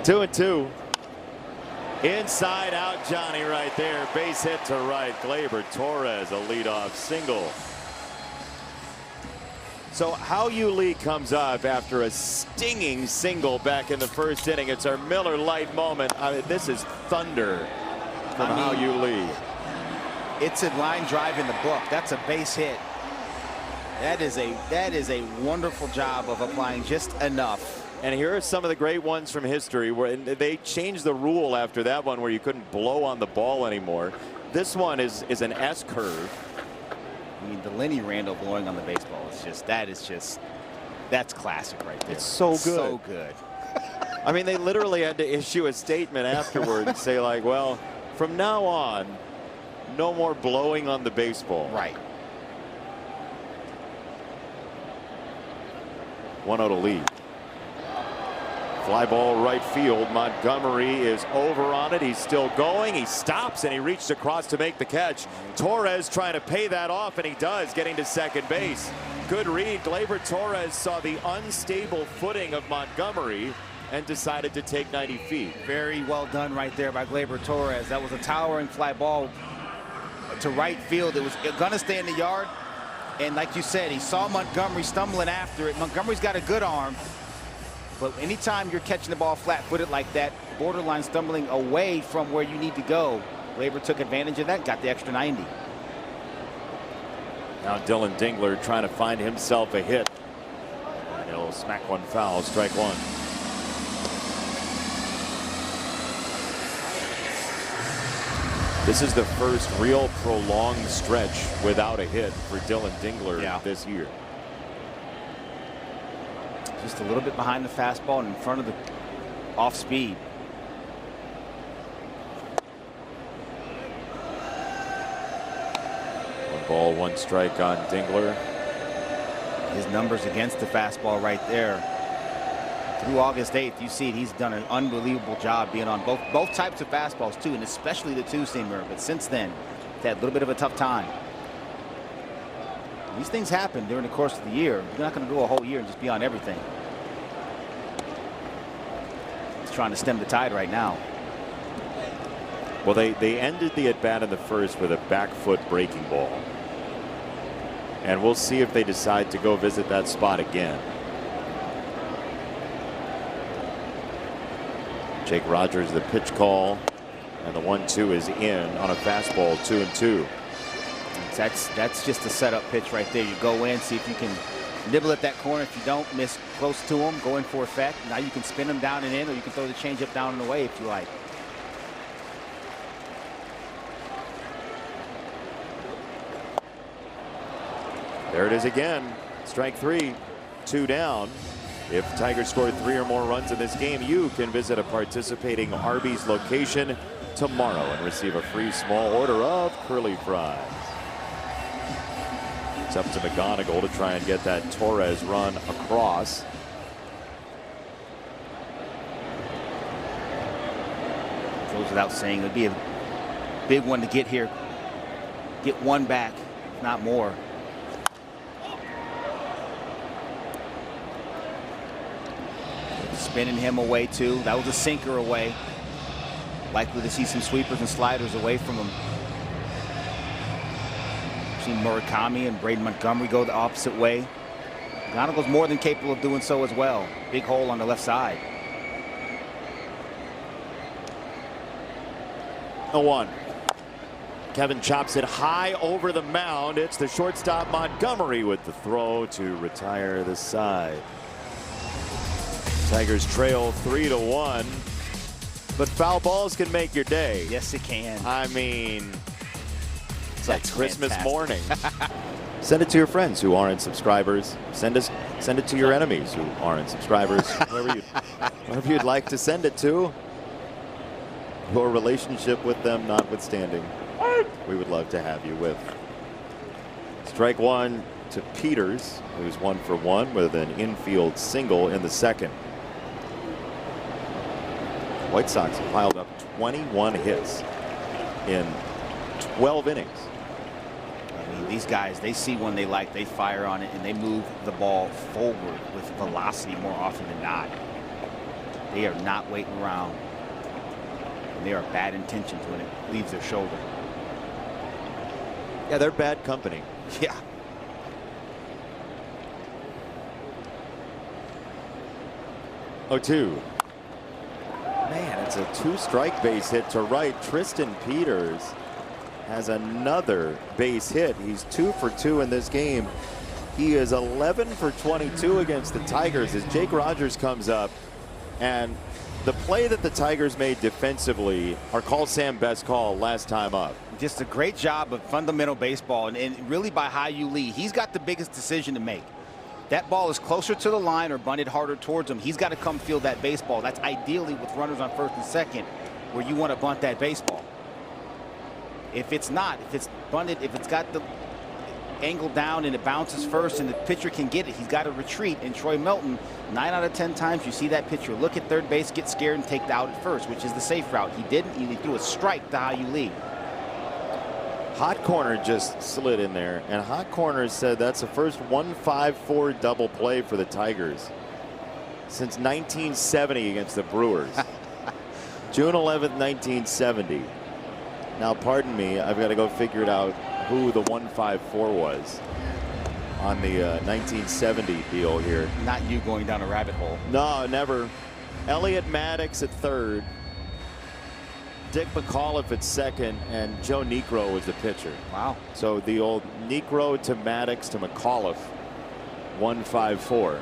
2-2. Inside out Johnny right there. Base hit to right. Gleyber Torres, a leadoff single. So Hao-Yu Lee comes up after a stinging single back in the first inning. It's our Miller Lite moment. I mean, this is thunder from Hao-Yu Lee. It's a line drive in the book. That's a base hit. That is a wonderful job of applying just enough. And here are some of the great ones from history where they changed the rule after that one where you couldn't blow on the ball anymore. This one is an S curve. I mean, the Lenny Randall blowing on the baseball is that's classic right there. It's so good. So good. I mean, they literally had to issue a statement afterward and say, like, well, from now on, no more blowing on the baseball. Right. 1-0 to lead. Fly ball right field. Montgomery is over on it. He's still going. He stops and he reached across to make the catch. Torres trying to pay that off, and he does, getting to second base. Good read. Gleyber Torres saw the unstable footing of Montgomery and decided to take 90 feet. Very well done right there by Gleyber Torres. That was a towering fly ball to right field. It was going to stay in the yard. And like you said, he saw Montgomery stumbling after it. Montgomery's got a good arm. But anytime you're catching the ball flat-footed like that, borderline stumbling away from where you need to go, Gleyber took advantage of that, got the extra 90. Now Dylan Dingler trying to find himself a hit. And he'll smack one foul, strike one. This is the first real prolonged stretch without a hit for Dylan Dingler this year. Just a little bit behind the fastball and in front of the off speed. One ball, one strike on Dingler. His numbers against the fastball right there. Through August 8th, you see he's done an unbelievable job being on both types of fastballs too, and especially the two-seamer. But since then, he's had a little bit of a tough time. These things happen during the course of the year. You're not going to go a whole year and just be on everything. He's trying to stem the tide right now. Well, they ended the at-bat in the first with a back foot breaking ball. And we'll see if they decide to go visit that spot again. Jake Rogers, the pitch call, and the 1-2 is in on a fastball, 2-2. That's just a setup pitch right there. You go in, see if you can nibble at that corner. If you don't, miss close to him, go in for effect. Now you can spin him down and in, or you can throw the changeup down and away if you like. There it is again. Strike three, 2 down. If Tigers score 3 or more runs in this game, you can visit a participating Arby's location tomorrow and receive a free small order of curly fries. It's up to McGonigal to try and get that Torres run across. Goes without saying, it would be a big one to get here. Get one back, if not more. Spinning him away too. That was a sinker away. Likely to see some sweepers and sliders away from him. Seen Murakami and Braden Montgomery go the opposite way. McGonigal's more than capable of doing so as well. Big hole on the left side. 0-1. Kevin chops it high over the mound. It's the shortstop Montgomery with the throw to retire the side. Tigers trail 3-1. But foul balls can make your day. Yes, it can. I mean, it's like That's Christmas fantastic. morning. Send it to your friends who aren't subscribers. Send it to your enemies who aren't subscribers. Wherever you'd like to send it to. Your relationship with them notwithstanding, we would love to have you with. Strike one to Peters, who's 1 for 1 with an infield single in the second. White Sox have piled up 21 hits in 12 innings. I mean, these guys, they see one they like, they fire on it, and they move the ball forward with velocity more often than not. They are not waiting around. And they are bad intentions when it leaves their shoulder. Yeah, they're bad company. Yeah. Oh, 2. Man, it's a 2-strike base hit to right. Tristan Peters has another base hit. He's 2 for 2 in this game. He is 11 for 22 against the Tigers as Jake Rogers comes up. And the play that the Tigers made defensively, our call Sam best call last time up. Just a great job of fundamental baseball, and really by Hyu Lee. He's got the biggest decision to make. That ball is closer to the line or bunted harder towards him. He's got to come field that baseball. That's ideally with runners on first and second where you want to bunt that baseball. If it's not, if it's bunted, if it's got the angle down and it bounces first and the pitcher can get it, he's got to retreat. And Troy Melton, 9 out of 10 times you see that pitcher look at third base, get scared, and take the out at first, which is the safe route. He didn't. He threw a strike to Hyu Lee. Hot Corner just slid in there, and Hot Corner said that's the first 1-5-4 double play for the Tigers since 1970 against the Brewers. June 11th, 1970. Now, pardon me, I've got to go figure it out who the 1-5-4 was on the 1970 deal here. Not you going down a rabbit hole. No, never. Elliot Maddox at third. Dick McAuliffe at second, and Joe Niekro was the pitcher. Wow. So the old Niekro to Maddox to McAuliffe, 1-5-4.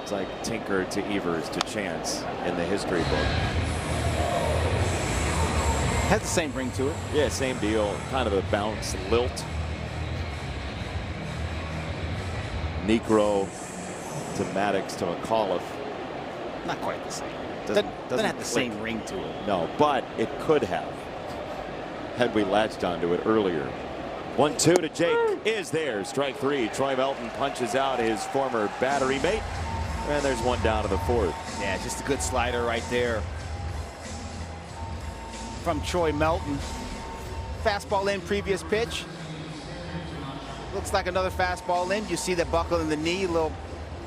It's like Tinker to Evers to Chance in the history book. Has the same ring to it. Yeah, same deal. Kind of a bounce lilt. Niekro to Maddox to McAuliffe. Not quite the same. Doesn't have the click. same ring to it. No, but it could have had we latched onto it earlier. 1-2 to Jake is there. Strike 3. Troy Melton punches out his former battery mate. And there's one down to the 4th. Yeah, just a good slider right there from Troy Melton. Fastball in, previous pitch. Looks like another fastball in. You see that buckle in the knee, little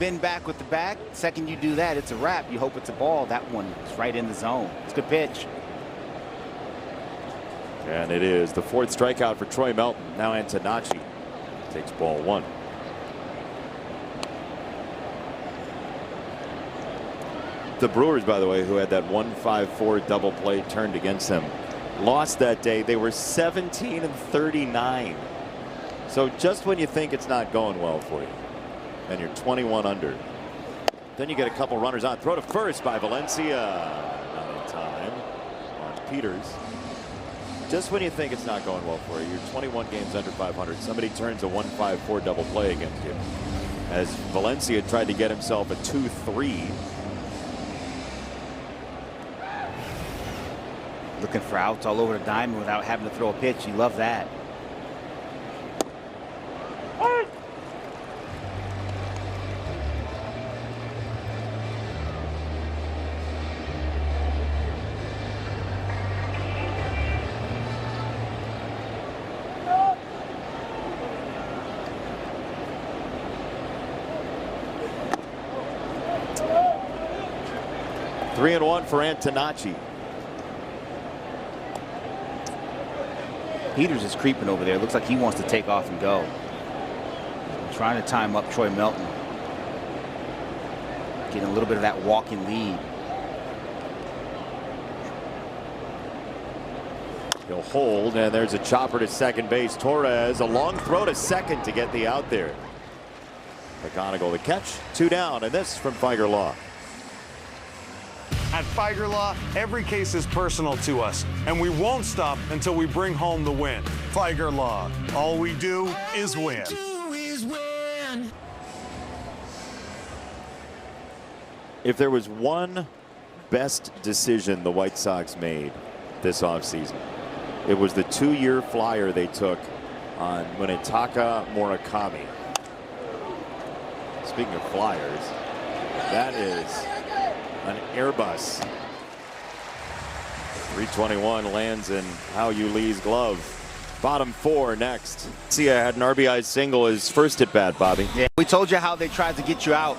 bend back with the back. Second you do that, it's a wrap. You hope it's a ball. That one is right in the zone. It's a good pitch. And it is the 4th strikeout for Troy Melton. Now Antonacci takes ball 1. The Brewers, by the way, who had that 1-5-4 double play turned against them, lost that day. They were 17-39. So just when you think it's not going well for you, and you're 21 under, then you get a couple runners on. Throw to first by Valencia. Not in time on Peters. Just when you think it's not going well for you, you're 21 games under 500. Somebody turns a 1-5-4 double play against you. As Valencia tried to get himself a 2-3. Looking for outs all over the diamond without having to throw a pitch. You love that. Three and 1 for Antonacci. Peters is creeping over there. Looks like he wants to take off and go. Trying to time up Troy Melton. Getting a little bit of that walking lead. He'll hold, and there's a chopper to second base. Torres, a long throw to second to get the out there. McGonigal the catch, 2 down, and this from Figer Law. At Figer Law, every case is personal to us, and we won't stop until we bring home the win. Figer Law, all we do is win. If there was one best decision the White Sox made this offseason, it was the 2-year flyer they took on Munetaka Murakami. Speaking of flyers, that is an Airbus. 321 lands in Hao Yuli's glove. Bottom 4 next. See, I had an RBI single his first at bat, Bobby. Yeah, we told you how they tried to get you out.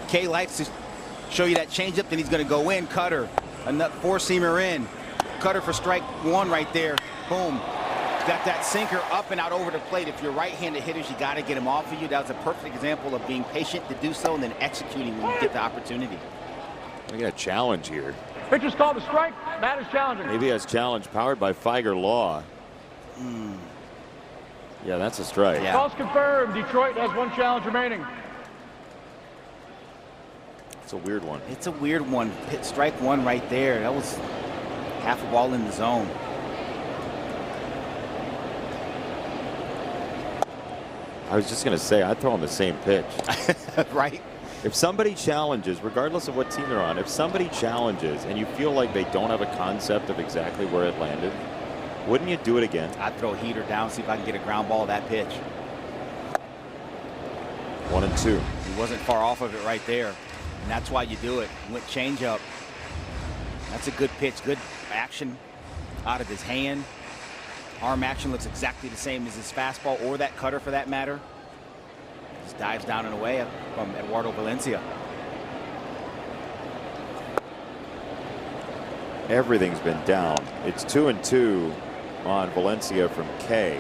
K likes to show you that changeup, then he's going to go in, cutter, a four-seamer in, cutter for strike 1 right there. Boom. Got that sinker up and out over the plate. If you're right-handed hitters, you got to get him off of you. That was a perfect example of being patient to do so and then executing when you get the opportunity. We got a challenge here. Pitcher's called a strike. Matt is challenging. Maybe has challenge powered by Figer Law. Yeah, that's a strike. Yeah. Call's confirmed. Detroit has 1 challenge remaining. It's a weird one. It's a weird one. Hit strike 1 right there. That was half a ball in the zone. I was just going to say, I'd throw him the same pitch. Right? If somebody challenges, regardless of what team they're on, if somebody challenges and you feel like they don't have a concept of exactly where it landed, wouldn't you do it again? I'd throw a heater down, see if I can get a ground ball that pitch. 1 and 2. He wasn't far off of it right there. And that's why you do it. Went change up. That's a good pitch. Good action out of his hand. Arm action looks exactly the same as his fastball or that cutter for that matter. Just dives down and away from Eduardo Valencia. Everything's been down. It's 2 and 2 on Valencia from K.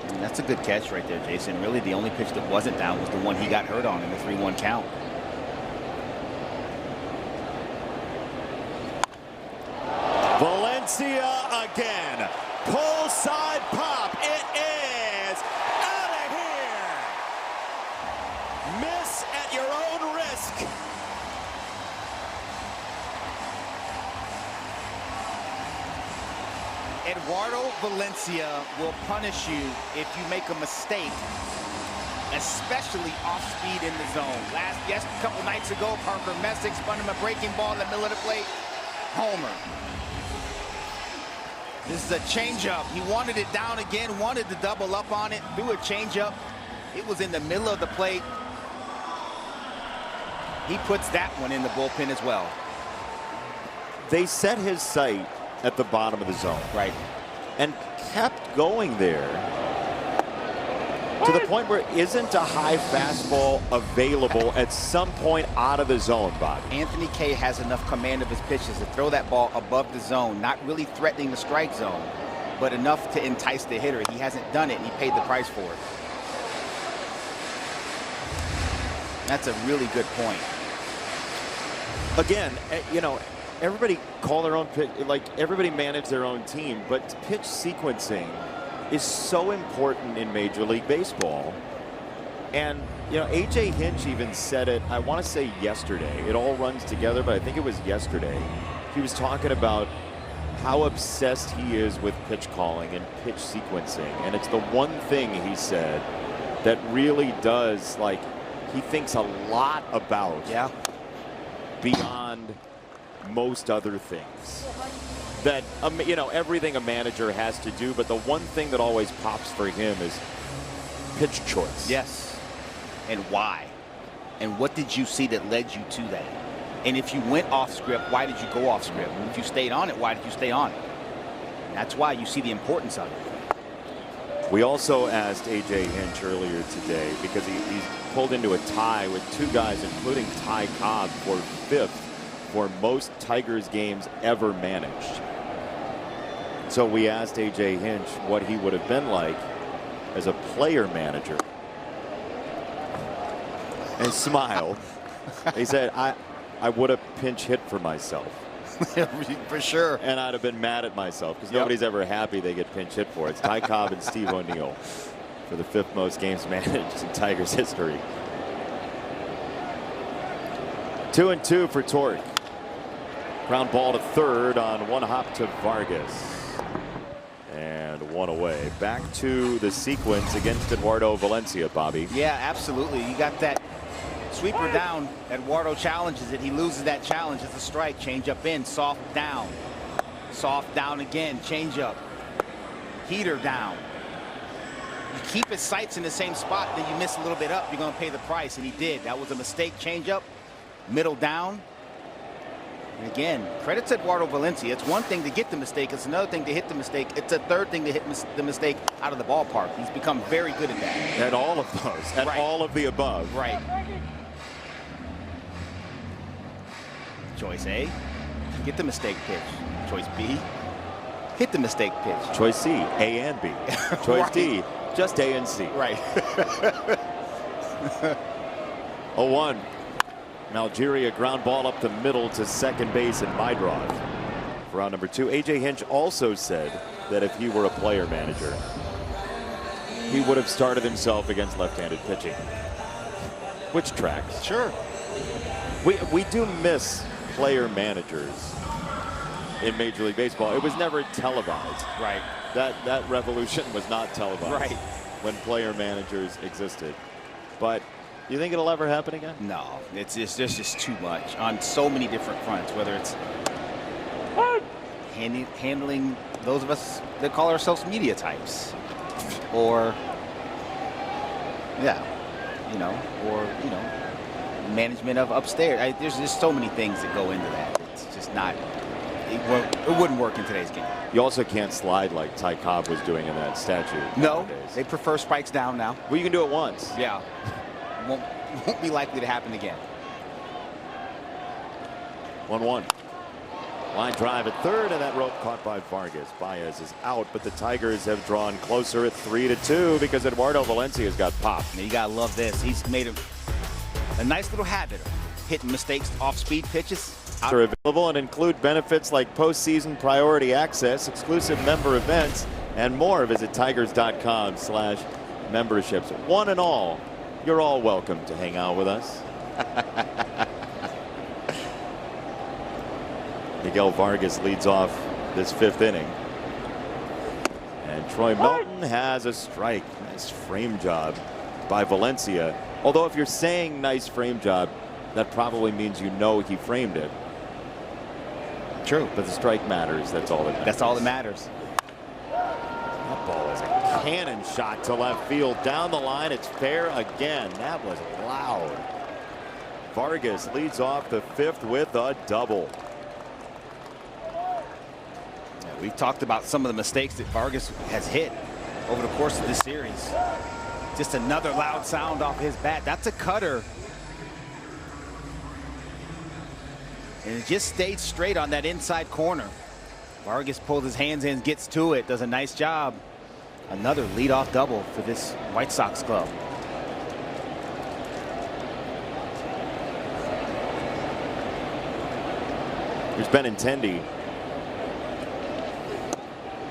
And that's a good catch right there, Jason. Really, the only pitch that wasn't down was the one he got hurt on in the 3-1 count. Valencia again. Pull side pop. It is out of here. Miss at your own risk. Eduardo Valencia will punish you if you make a mistake, especially off speed in the zone. A couple nights ago, Parker Messick spun him a breaking ball in the middle of the plate. Homer. This is a changeup. He wanted it down again, wanted to double up on it, threw a changeup. It was in the middle of the plate. He puts that one in the bullpen as well. They set his sight at the bottom of the zone. Right. And kept going there to the point where isn't a high fastball available at some point out of the zone, Bob. Anthony Kay has enough command of his pitches to throw that ball above the zone, not really threatening the strike zone, but enough to entice the hitter. He hasn't done it, and he paid the price for it. That's a really good point. Again, you know, everybody call their own pitch, like everybody manage their own team, but pitch sequencing is so important in Major League Baseball. And, you know, A.J. Hinch even said it, I want to say yesterday. It all runs together, but I think it was yesterday. He was talking about how obsessed he is with pitch calling and pitch sequencing. And it's the one thing, he said, that really does, like, he thinks a lot about beyond most other things. That, you know, everything a manager has to do, but the one thing that always pops for him is pitch choice. Yes. And why? And what did you see that led you to that? And if you went off script, why did you go off script? And if you stayed on it, why did you stay on it? And that's why you see the importance of it. We also asked A.J. Hinch earlier today, because he's pulled into a tie with 2 guys, including Ty Cobb, for 5th for most Tigers games ever managed. So we asked A.J. Hinch what he would have been like as a player manager. And smiled. He said, I would have pinch hit for myself. For sure. And I'd have been mad at myself, because nobody's ever happy they get pinch hit for. It's Ty Cobb and Steve O'Neill for the 5th most games managed in Tigers history. 2-2 for Torque. Ground ball to third on one hop to Vargas. And one away. Back to the sequence against Eduardo Valencia, Bobby. Yeah, absolutely. You got that sweeper down. Eduardo challenges it. He loses that challenge. It's a strike. Change up in. Soft down. Soft down again. Change up. Heater down. You keep his sights in the same spot, then you miss a little bit up, you're going to pay the price. And he did. That was a mistake. Change up. Middle down. And again, credit to Eduardo Valencia. It's one thing to get the mistake. It's another thing to hit the mistake. It's a third thing to hit the mistake out of the ballpark. He's become very good at that. At all of those. At all of the above. Right. Choice A, get the mistake pitch. Choice B, hit the mistake pitch. Choice C, A and B. Choice Right. D, just A and C. Right. 0-1. Algeria ground ball up the middle to second base in Mydrov. For round number 2, A.J. Hinch also said that if he were a player manager, he would have started himself against left-handed pitching. Which tracks. Sure. We do miss player managers in Major League Baseball. It was never televised. Right. That revolution was not televised. Right. When player managers existed. But you think it'll ever happen again? No, it's just too much on so many different fronts, whether it's handling those of us that call ourselves media types, or management of upstairs. There's just so many things that go into that. It's just not, it wouldn't work in today's game. You also can't slide like Ty Cobb was doing in that statue. No, nowadays. they prefer spikes down now. Well, you can do it once. Yeah. Won't be likely to happen again. 1-1. Line drive at third, and that rope caught by Vargas. Baez is out, but the Tigers have drawn closer at 3-2 because Eduardo Valencia's got popped. Now you gotta love this. He's made a nice little habit of hitting mistakes off speed pitches. Are available and include benefits like postseason priority access, exclusive member events, and more. Visit tigers.com/memberships. One and all, you're all welcome to hang out with us. Miguel Vargas leads off this 5th inning. And Troy Melton has a strike. Nice frame job by Valencia. Although if you're saying nice frame job, that probably means you know he framed it. True. But the strike matters. That's all that matters. That's all that matters. That ball is a cannon shot to left field. Down the line, it's fair again. That was loud. Vargas leads off the 5th with a double. We've talked about some of the mistakes that Vargas has hit over the course of this series. Just another loud sound off his bat. That's a cutter. And it just stayed straight on that inside corner. Vargas pulls his hands in, gets to it, does a nice job. Another leadoff double for this White Sox club. Here's Benintendi.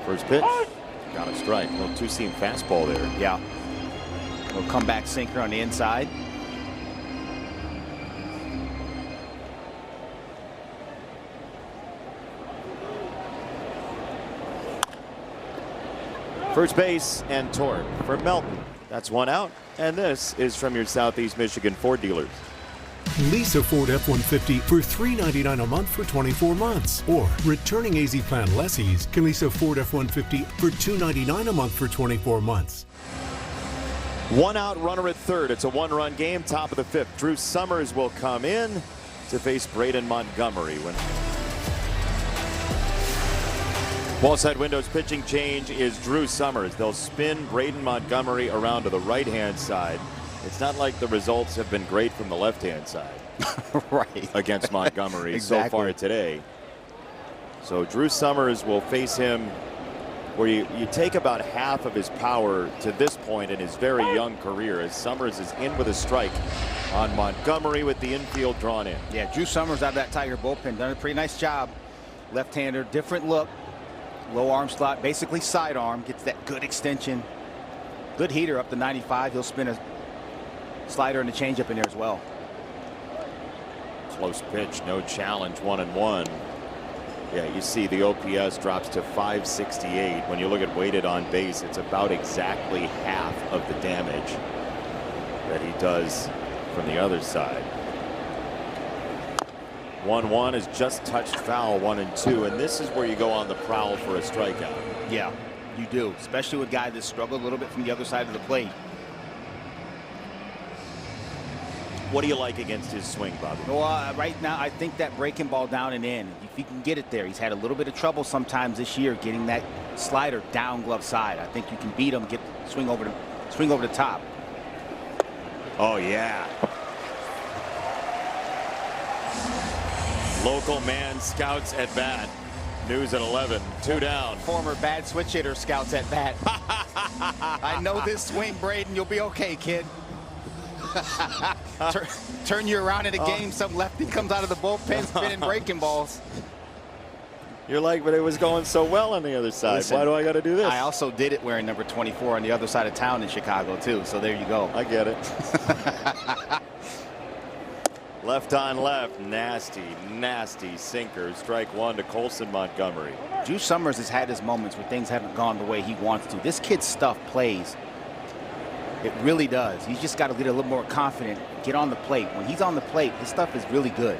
First pitch. Got a strike. A little two-seam fastball there. Yeah. Little comeback sinker on the inside. First base and Torque for Melton. That's one out. And this is from your Southeast Michigan Ford dealers. Lease a Ford F-150 for $399 a month for 24 months. Or returning AZ Plan lessees can lease a Ford F-150 for $299 a month for 24 months. One out, runner at third. It's a one-run game, top of the 5th. Drew Summers will come in to face Braden Montgomery. Ball side windows pitching change is Drew Summers. They'll spin Braden Montgomery around to the right-hand side. It's not like the results have been great from the left-hand side. Right. Against Montgomery Exactly. so far today. So Drew Summers will face him where you take about half of his power to this point in his very young career, as Summers is in with a strike on Montgomery with the infield drawn in. Yeah, Drew Summers out of that Tiger bullpen done a pretty nice job. Left-hander, different look. Low arm slot, basically sidearm, gets that good extension. Good heater up to 95. He'll spin a slider and a changeup in there as well. Close pitch, no challenge, 1-1. Yeah, you see the OPS drops to 568. When you look at weighted on base, it's about exactly half of the damage that he does from the other side. 1-1 is just touched foul, 1-2, and this is where you go on the prowl for a strikeout. Yeah, you do, especially with guys that struggle a little bit from the other side of the plate. What do you like against his swing, Bobby? Well, right now, I think that breaking ball down and in, if he can get it there, he's had a little bit of trouble sometimes this year getting that slider down glove side. I think you can beat him, swing over the top. Oh, yeah. Local man scouts at bat. News at 11. 2 down. Former bad switch hitter scouts at bat. I know this swing, Braden. You'll be okay, kid. Turn you around in a game. Some lefty comes out of the bullpen spinning breaking balls. You're like, but it was going so well on the other side. Listen, why do I got to do this? I also did it wearing number 24 on the other side of town in Chicago, too. So there you go. I get it. Left on left. Nasty, nasty sinker. Strike one to Colson Montgomery. Juice Summers has had his moments where things haven't gone the way he wants to. This kid's stuff plays. It really does. He's just got to get a little more confident, get on the plate. When he's on the plate, his stuff is really good.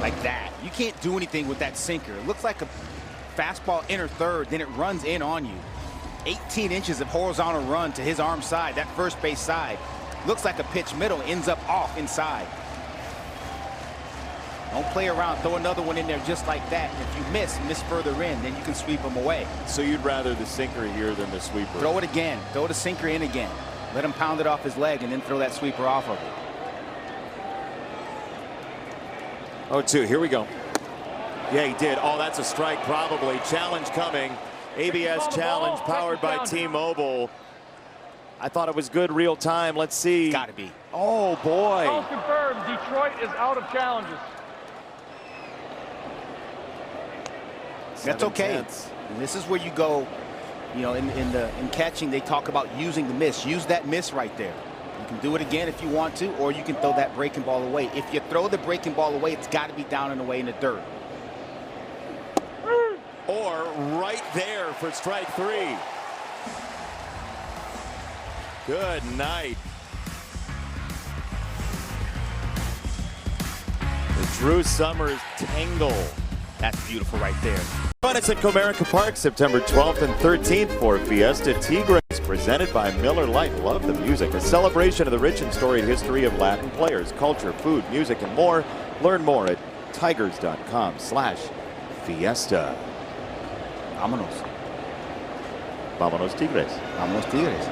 Like that. You can't do anything with that sinker. It looks like a fastball inner third, then it runs in on you. 18 inches of horizontal run to his arm side, that first base side. Looks like a pitch middle, ends up off inside. Don't play around, throw another one in there just like that. If you miss further in, then you can sweep them away. So you'd rather the sinker here than the sweeper? Throw it again, throw the sinker in again. Let him pound it off his leg and then throw that sweeper off of it. 0-2, here we go. Yeah, he did. Oh, that's a strike probably. Challenge coming. ABS challenge powered by T-Mobile. I thought it was good real time. Let's see. Got to be. Oh, boy. All confirmed. Detroit is out of challenges. That's okay. And this is where you go, you know, in catching, they talk about using the miss. Use that miss right there. You can do it again if you want to, or you can throw that breaking ball away. If you throw the breaking ball away, it's got to be down and away in the dirt. Or right there for strike three. Good night. The Drew Summers tangle. That's beautiful right there. Fun at Comerica Park, September 12th and 13th for Fiesta Tigres, presented by Miller Lite. Love the music. A celebration of the rich and storied history of Latin players, culture, food, music, and more. Learn more at tigers.com/fiesta. Vámonos. Vámonos Tigres. Vámonos Tigres.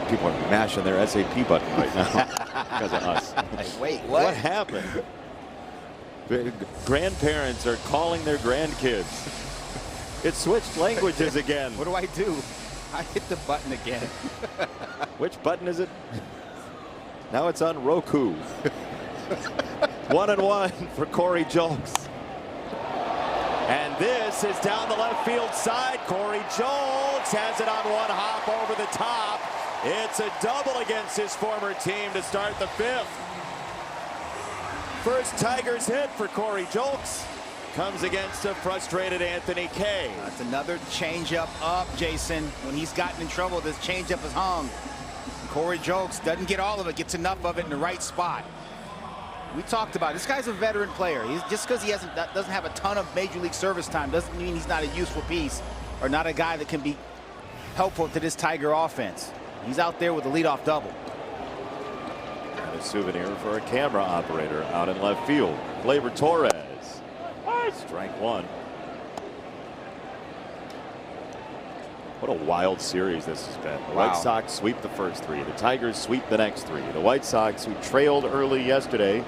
People are mashing their SAP button right now because of us. Wait, what? What happened? Grandparents are calling their grandkids. It switched languages again. What do? I hit the button again. Which button is it? Now it's on Roku. 1-1 for Corey Julks. And this is down the left field side. Corey Julks has it on one hop over the top. It's a double against his former team to start the fifth. First Tigers hit for Corey Julks comes against a frustrated Anthony Kay. That's another changeup up, Jason. When he's gotten in trouble, this changeup is hung. Corey Julks doesn't get all of it, gets enough of it in the right spot. We talked about it. This guy's a veteran player. Just because he doesn't have a ton of major league service time doesn't mean he's not a useful piece or not a guy that can be helpful to this Tiger offense. He's out there with a leadoff double. And a souvenir for a camera operator out in left field. Gleyber Torres. Strike one. What a wild series this has been. The White Sox sweep the first three. The Tigers sweep the next three. The White Sox, who trailed early yesterday,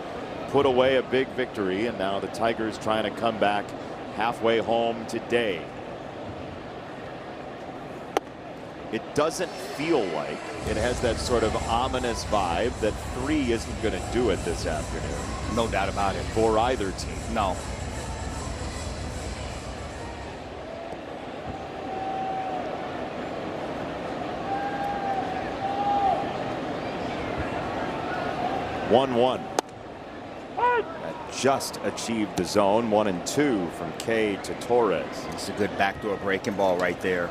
put away a big victory, and now the Tigers trying to come back halfway home today. It doesn't feel like it has that sort of ominous vibe that three isn't going to do it this afternoon. No doubt about it. For either team. No. 1-1. That just achieved the zone. 1-2 from K to Torres. It's a good backdoor breaking ball right there.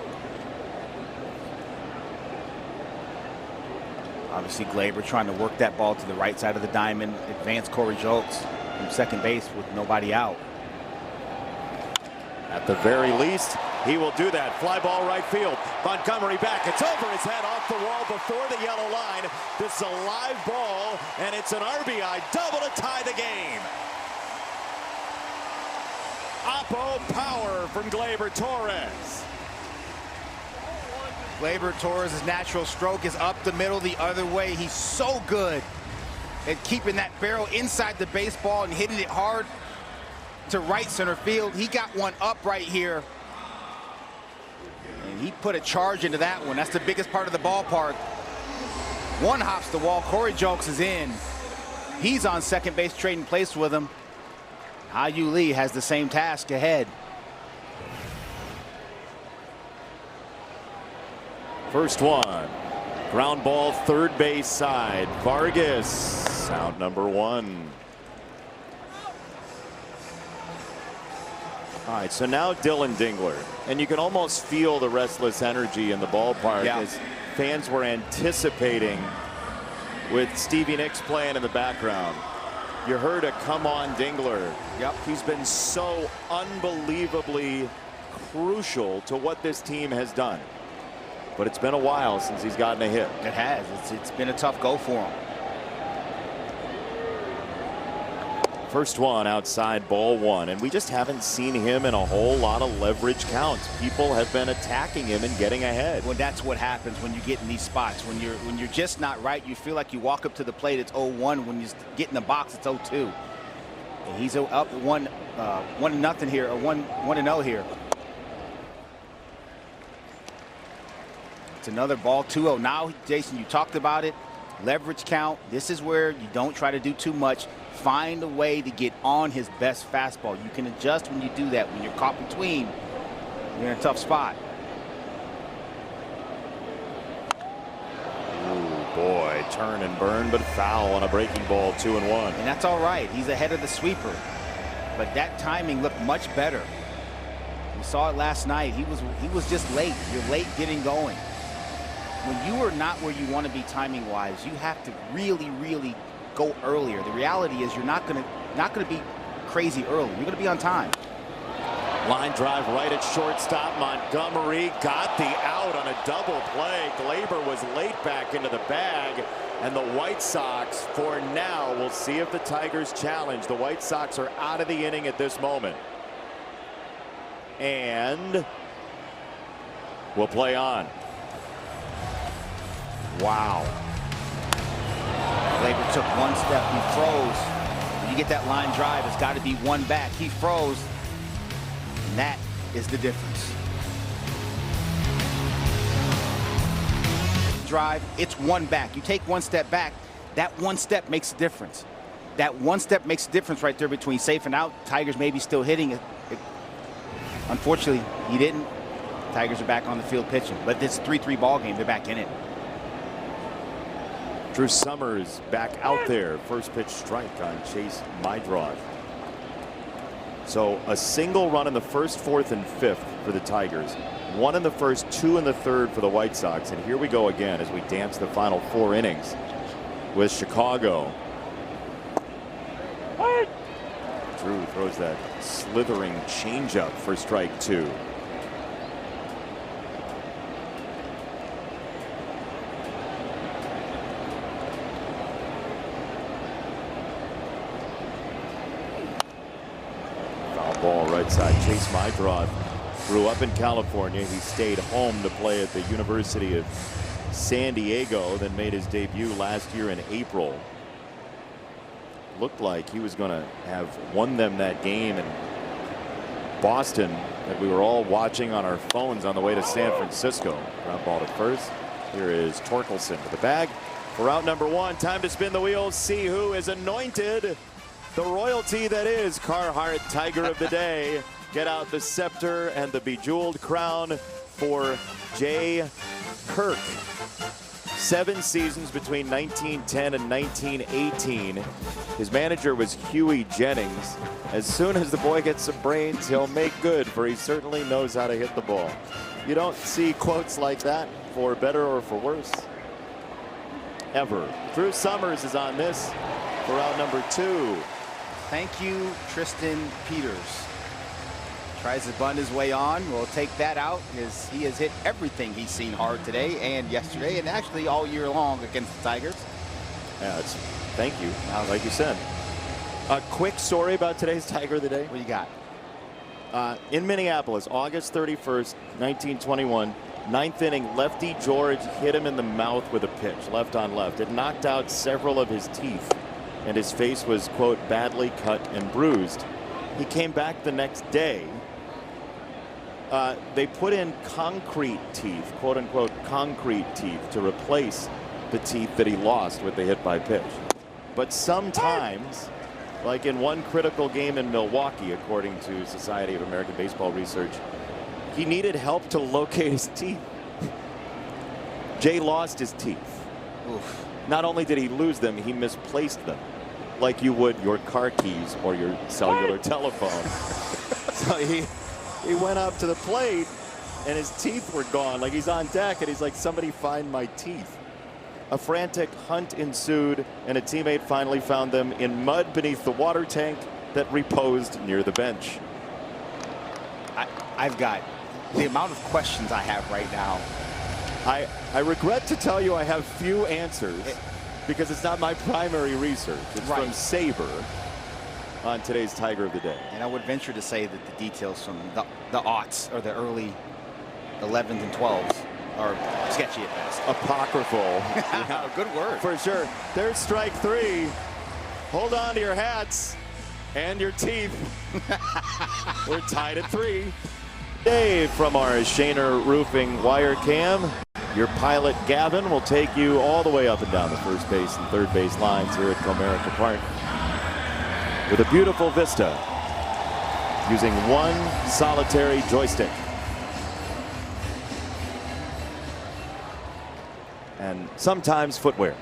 Obviously, Gleyber trying to work that ball to the right side of the diamond. Advance Corey Julks from second base with nobody out. At the very least, he will do that. Fly ball right field. Montgomery back. It's over his head off the wall before the yellow line. This is a live ball, and it's an RBI double to tie the game. Oppo power from Gleyber Torres. Gleyber Torres' natural stroke is up the middle the other way. He's so good at keeping that barrel inside the baseball and hitting it hard to right center field. He got one up right here, and he put a charge into that one. That's the biggest part of the ballpark. One hops the wall. Corey Julks is in. He's on second base trading place with him. Ha-Yu Lee has the same task ahead. First one. Ground ball third base side. Vargas out number 1. All right, so now Dylan Dingler, and you can almost feel the restless energy in the ballpark as fans were anticipating with Stevie Nicks playing in the background. You heard a "come on Dingler." Yep. He's been so unbelievably crucial to what this team has done. But it's been a while since he's gotten a hit. It has. It's been a tough go for him. First one outside, ball 1, and we just haven't seen him in a whole lot of leverage counts. People have been attacking him and getting ahead. Well, that's what happens when you get in these spots. When you're just not right, you feel like you walk up to the plate, it's 0-1. When you get in the box, it's 0-2. And he's up 1-0 here, or 1-0 here. It's another ball, 2-0. Now, Jason, you talked about it. Leverage count. This is where you don't try to do too much. Find a way to get on his best fastball. You can adjust when you do that. When you're caught between, you're in a tough spot. Ooh, boy, turn and burn, but foul on a breaking ball, 2-1. And that's all right. He's ahead of the sweeper. But that timing looked much better. We saw it last night. He was just late. You're late getting going. When you are not where you want to be timing-wise, you have to really, really go earlier. The reality is you're not going to be crazy early. You're going to be on time. Line drive right at shortstop. Montgomery got the out on a double play. Gleyber was late back into the bag, and the White Sox, for now, we'll see if the Tigers challenge. The White Sox are out of the inning at this moment, and we'll play on. Wow. Gleyber took one step. He froze. When you get that line drive, it's got to be one back. He froze, and that is the difference. Drive, it's one back. You take one step back, that one step makes a difference. That one step makes a difference right there between safe and out. Tigers maybe still hitting it. Unfortunately, he didn't. Tigers are back on the field pitching, but this 3-3 ball game, they're back in it. Drew Summers back out there. First pitch strike on Chase Mydroth. So a single run in the first, fourth, and fifth for the Tigers. One in the first, 2 in the third for the White Sox. And here we go again as we dance the final 4 innings with Chicago. Drew throws that slithering changeup for strike 2. Ball right side. Chase Mydroth grew up in California. He stayed home to play at the University of San Diego, then made his debut last year in April. Looked like he was going to have won them that game in Boston that we were all watching on our phones on the way to San Francisco. Ground ball to first. Here is Torkelson to the bag for out number 1. Time to spin the wheels, see who is anointed the royalty that is Carhartt Tiger of the Day. Get out the scepter and the bejeweled crown for Jay Kirk. 7 seasons between 1910 and 1918. His manager was Huey Jennings. As soon as the boy gets some brains, he'll make good, for he certainly knows how to hit the ball. You don't see quotes like that, for better or for worse, ever. Drew Summers is on this for round number 2. Thank you, Tristan Peters. Tries to bunt his way on. We'll take that out, as he has hit everything he's seen hard today and yesterday, and actually all year long against the Tigers. Yeah, thank you. Like you said. A quick story about today's Tiger of the Day. What do you got? In Minneapolis, August 31st, 1921, 9th inning, lefty George hit him in the mouth with a pitch, left on left. It knocked out several of his teeth, and his face was, quote, badly cut and bruised. He came back the next day. They put in concrete teeth, quote unquote concrete teeth, to replace the teeth that he lost with the hit by pitch. But sometimes, like in one critical game in Milwaukee, according to Society of American Baseball Research, he needed help to locate his teeth. Jay lost his teeth. Oof. Not only did he lose them, he misplaced them, like you would your car keys or your cellular telephone. So he went up to the plate and his teeth were gone. Like, he's on deck and he's like, somebody find my teeth. A frantic hunt ensued, and a teammate finally found them in mud beneath the water tank that reposed near the bench. I've got the amount of questions I have right now. I regret to tell you I have few answers because it's not my primary research. It's right from Sabre on today's Tiger of the Day. And I would venture to say that the details from the aughts, or the early 11s and 12s, are sketchy at best. Apocryphal. Yeah, good word. For sure. There's strike 3. Hold on to your hats and your teeth. We're tied at 3. Dave from our Shaner Roofing wire cam. Your pilot Gavin will take you all the way up and down the first base and third base lines here at Comerica Park with a beautiful vista using one solitary joystick. And sometimes footwear.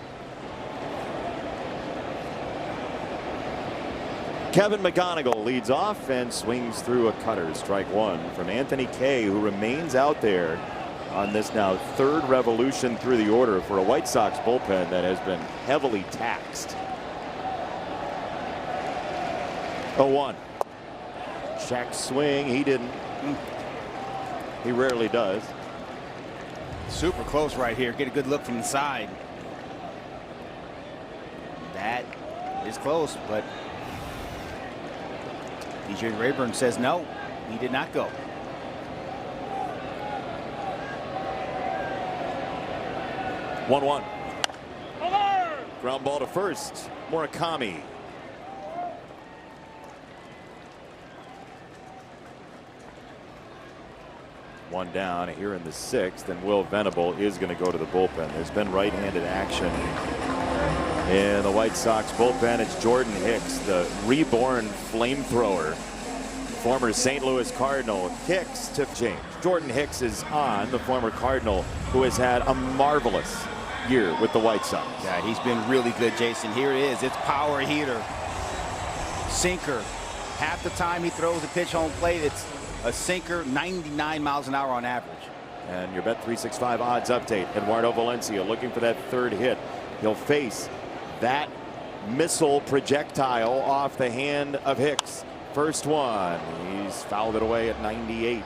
Kevin McGonigal leads off and swings through a cutter. Strike 1 from Anthony Kay, who remains out there on this now 3rd revolution through the order for a White Sox bullpen that has been heavily taxed. 0-1. Check swing. He didn't. He rarely does. Super close right here. Get a good look from the side. That is close, but DJ Rayburn says no, he did not go. One. Ground ball to first. Murakami. One down here in the 6th, and Will Venable is going to go to the bullpen. There's been right-handed action in the White Sox bullpen. It's Jordan Hicks, the reborn flamethrower, former St. Louis Cardinal. Hicks to James. Jordan Hicks is on, the former Cardinal, who has had a marvelous year with the White Sox. Yeah, he's been really good, Jason. Here it is. It's power hitter. Sinker. Half the time he throws a pitch home plate, it's a sinker, 99 miles an hour on average. And your Bet365 odds update. Eduardo Valencia looking for that 3rd hit. He'll face that missile projectile off the hand of Hicks. First one. He's fouled it away at 98.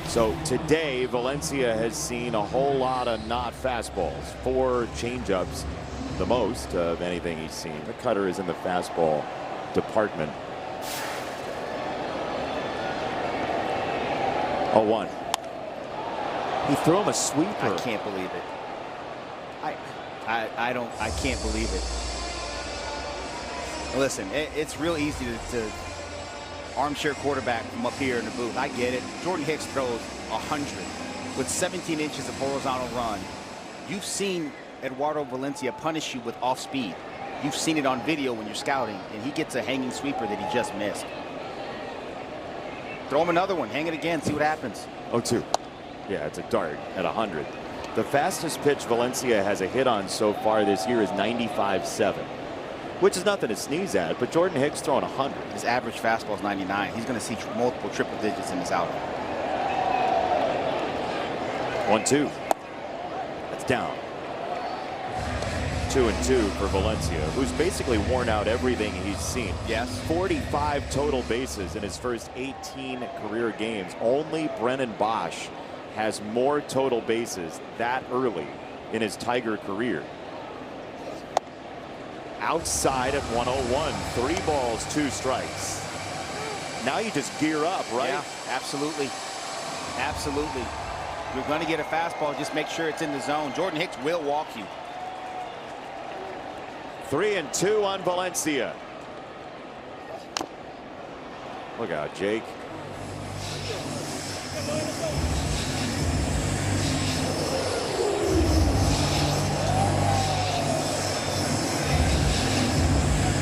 So today, Valencia has seen a whole lot of not fastballs. 4 changeups, the most of anything he's seen. The cutter is in the fastball department. 0-1. He threw him a sweeper. I can't believe it. I can't believe it. Listen, it's real easy to armchair quarterback from up here in the booth. I get it. Jordan Hicks throws 100 with 17 inches of horizontal run. You've seen Eduardo Valencia punish you with off speed. You've seen it on video when you're scouting, and he gets a hanging sweeper that he just missed. Throw him another one. Hang it again. See what happens. 0-2. Yeah, it's a dart at 100. The fastest pitch Valencia has a hit on so far this year is 95.7, which is nothing to sneeze at, but Jordan Hicks throwing 100. His average fastball is 99. He's going to see multiple triple digits in this outing. 1-2. That's down. 2-2 for Valencia, who's basically worn out everything he's seen. Yes. 45 total bases in his first 18 career games. Only Brennan Bosch has more total bases that early in his Tiger career. Outside at 101, 3 balls, 2 strikes. Now you just gear up, right? Yeah, absolutely. Absolutely. You're going to get a fastball, just make sure it's in the zone. Jordan Hicks will walk you. 3-2 on Valencia. Look out, Jake.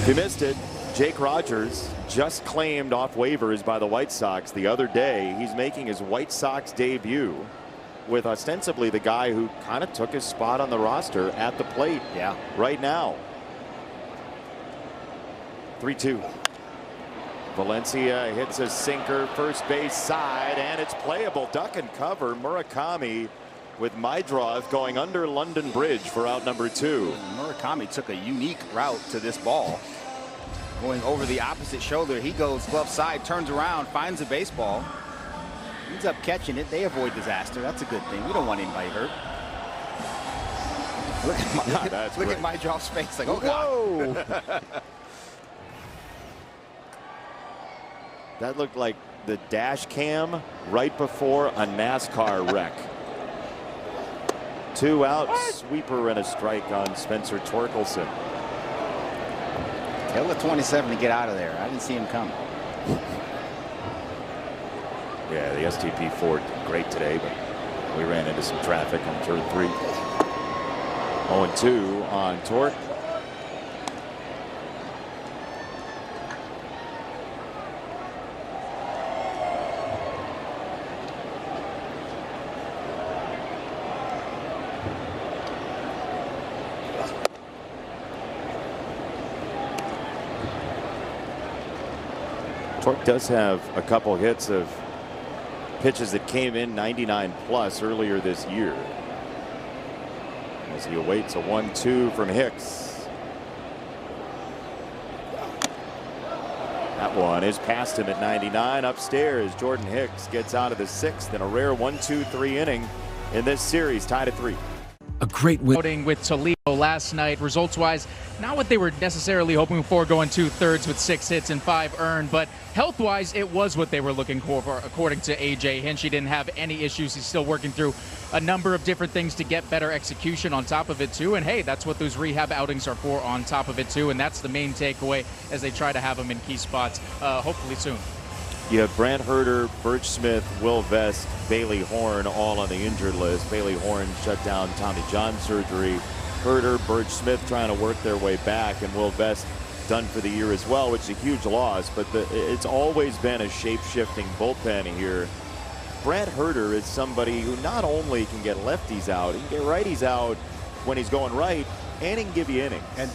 If you missed it, Jake Rogers just claimed off waivers by the White Sox the other day. He's making his White Sox debut with ostensibly the guy who kind of took his spot on the roster at the plate right now. 3-2. Valencia hits a sinker, first base side, and it's playable. Duck and cover. Murakami with Maidrov going under London Bridge for out number 2. Murakami took a unique route to this ball. Going over the opposite shoulder, he goes glove side, turns around, finds a baseball, ends up catching it. They avoid disaster. That's a good thing. We don't want anybody hurt. Look at Maidrov's face, like, oh God. That looked like the dash cam right before a NASCAR wreck. 2 outs, sweeper and a strike on Spencer Torkelson. Tell the 27 to get out of there. I didn't see him coming. Yeah, the STP Ford did great today, but we ran into some traffic on turn 3. 0-2 on Torque. Torque does have a couple hits of pitches that came in 99 plus earlier this year. As he awaits a 1-2 from Hicks. That one is past him at 99. Upstairs, Jordan Hicks gets out of the 6th in a rare 1-2-3 inning in this series, tied at 3. A great win with Toledo last night. Results-wise, not what they were necessarily hoping for, going 2/3 with 6 hits and 5 earned, but health-wise, it was what they were looking for, according to AJ Hinch. He didn't have any issues. He's still working through a number of different things to get better execution on top of it, too. And, hey, that's what those rehab outings are for on top of it, too. And that's the main takeaway as they try to have him in key spots, hopefully soon. You have Brant Herter, Birch Smith, Will Vest, Bailey Horn all on the injured list. Bailey Horn shut down Tommy John surgery. Herter, Birch Smith trying to work their way back, and Will Vest done for the year as well, which is a huge loss. But it's always been a shape-shifting bullpen here. Brant Herter is somebody who not only can get lefties out, he can get righties out when he's going right, and he can give you innings. And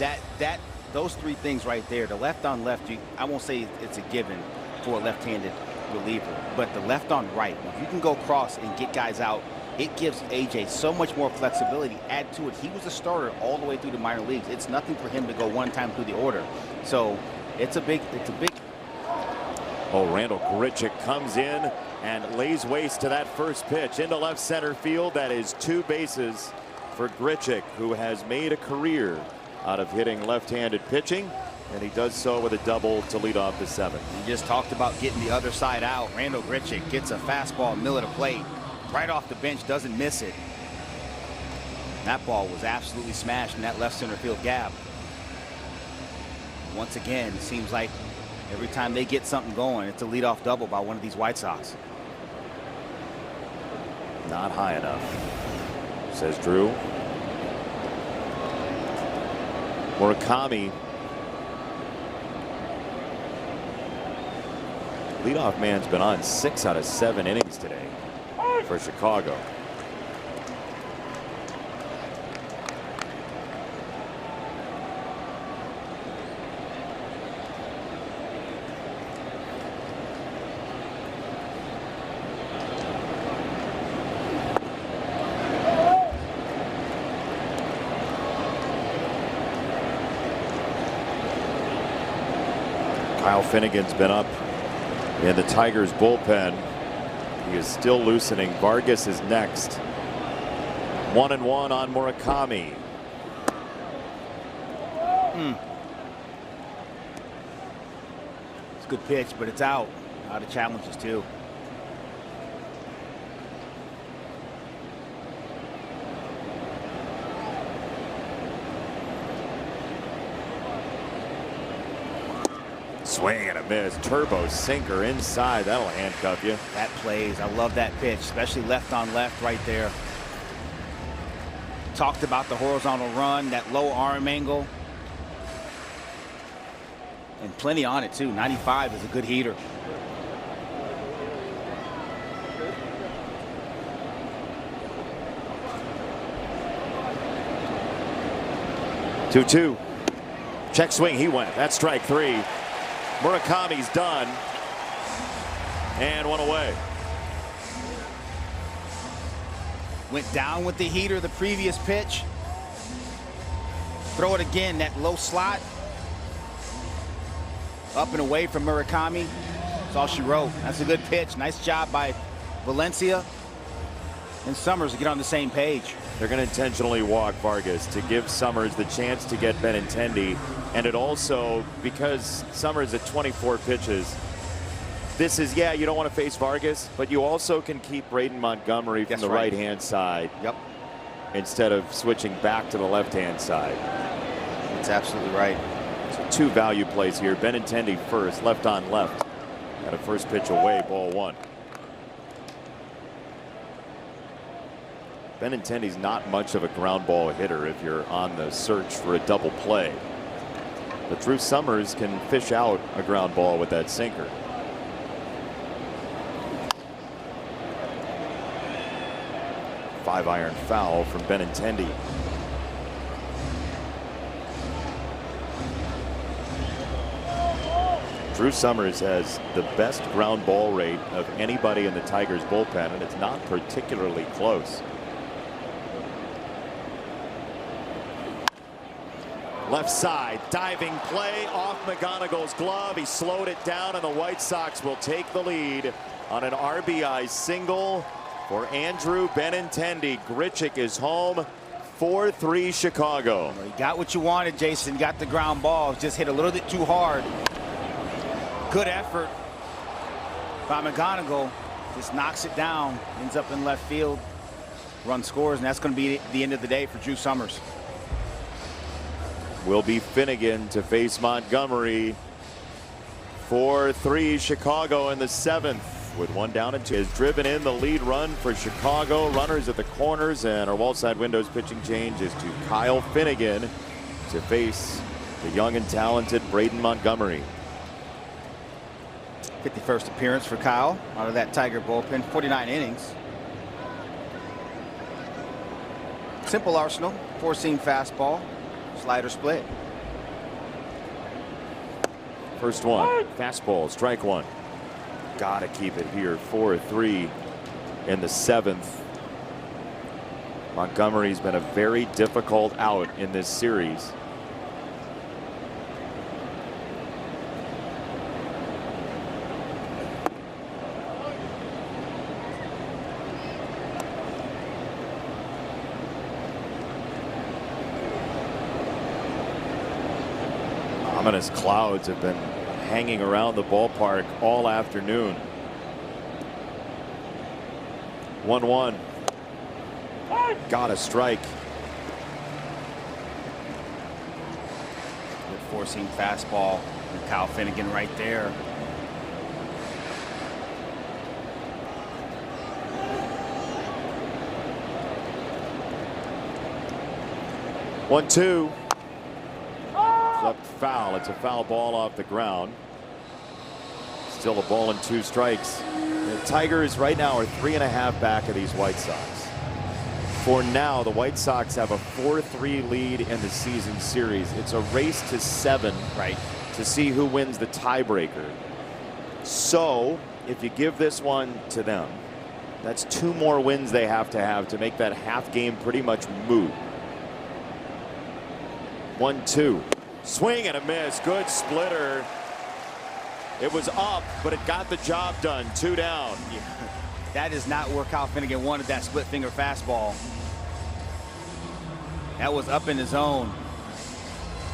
those 3 things right there, the left on left, I won't say it's a given for a left-handed reliever, but the left on right, if you can go cross and get guys out, it gives AJ so much more flexibility. Add to it, he was a starter all the way through the minor leagues. It's nothing for him to go one time through the order. So it's a big. Oh, Randall Grichuk comes in and lays waste to that first pitch into left center field. That is 2 bases for Grichuk, who has made a career out of hitting left-handed pitching, and he does so with a double to lead off the 7th. We just talked about getting the other side out. Randall Grichuk gets a fastball middle of the plate, right off the bench, doesn't miss it. That ball was absolutely smashed in that left center field gap. Once again, it seems like every time they get something going, it's a leadoff double by one of these White Sox. Not high enough, says Drew. Murakami, leadoff man's been on 6 out of 7 innings today for Chicago. Kyle Finnegan's been up in the Tigers bullpen. He is still loosening. Vargas is next. 1-1 on Murakami. It's a good pitch, but it's out. Out of challenges too. Swing and a miss. Turbo sinker inside. That'll handcuff you. That plays. I love that pitch, especially left on left right there. Talked about the horizontal run, that low arm angle. And plenty on it too. 95 is a good heater. Two. Check swing. He went. That's strike 3. Murakami's done. And one away. Went down with the heater the previous pitch. Throw it again, that low slot. Up and away from Murakami. That's all she wrote. That's a good pitch. Nice job by Valencia and Summers to get on the same page. They're going to intentionally walk Vargas to give Summers the chance to get Benintendi. And it also, because Summers at 24 pitches, this is, yeah, you don't want to face Vargas, but you also can keep Braden Montgomery from the right-hand side. Yep. Instead of switching back to the left-hand side. That's absolutely right. So 2 value plays here. Benintendi first, left on left. Got a first pitch away, ball 1. Benintendi's not much of a ground ball hitter if you're on the search for a double play. But Drew Summers can fish out a ground ball with that sinker. Five-iron foul from Benintendi. Drew Summers has the best ground ball rate of anybody in the Tigers bullpen, and it's not particularly close. Left side, diving play off McGonigle's glove. He slowed it down, and the White Sox will take the lead on an RBI single for Andrew Benintendi. Grichuk is home. 4-3 Chicago. You got what you wanted, Jason. You got the ground ball. Just hit a little bit too hard. Good effort by McGonigle. Just knocks it down. Ends up in left field. Run scores, and that's going to be the end of the day for Drew Summers. Will be Finnegan to face Montgomery. 4-3 Chicago in the 7th. With 1 down and 2, has driven in the lead run for Chicago. Runners at the corners, and our wall side windows pitching change is to Kyle Finnegan to face the young and talented Braden Montgomery. 51st appearance for Kyle out of that Tiger bullpen. 49 innings. Simple arsenal. 4-seam fastball, slider split. First one, fastball, strike 1. Gotta keep it here. 4-3 in the 7th. Montgomery's been a very difficult out in this series. Ominous clouds have been hanging around the ballpark all afternoon. 1-1. Got a strike. Good 4-seam fastball. And Kyle Finnegan right there. One-two. Up foul. It's a foul ball off the ground. Still a ball and 2 strikes. The Tigers right now are 3.5 back of these White Sox. For now, the White Sox have a 4-3 lead in the season series. It's a race to 7, right, to see who wins the tiebreaker. So if you give this one to them, that's 2 more wins they have to make that half game pretty much moot. 1-2. Swing and a miss. Good splitter It was up, but it got the job done. 2 down. Yeah. That is not where Kyle Finnegan wanted that split finger fastball. That was up in the zone.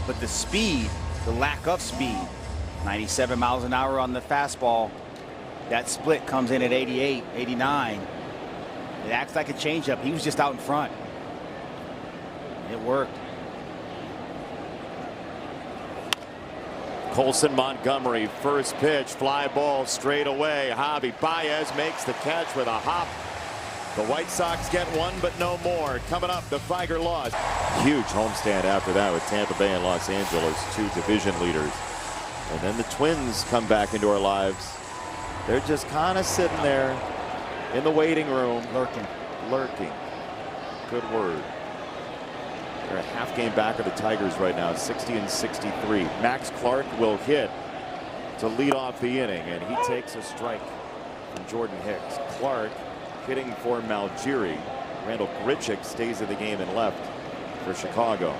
But the speed, the lack of speed, 97 miles an hour on the fastball. That split comes in at 88, 89. It acts like a changeup. He was just out in front. It worked. Colson Montgomery, first pitch, fly ball straight away. Javi Baez makes the catch with a hop. The White Sox get one, but no more. Coming up, the Figer loss. Huge homestand after that with Tampa Bay and Los Angeles, 2 division leaders. And then the Twins come back into our lives. They're just kind of sitting there in the waiting room. Lurking. Good word. They're a half game back of the Tigers right now, 60-63. Max Clark will hit to lead off the inning, and he takes a strike from Jordan Hicks. Clark hitting for Malgiri. Randall Grichuk stays in the game and left for Chicago.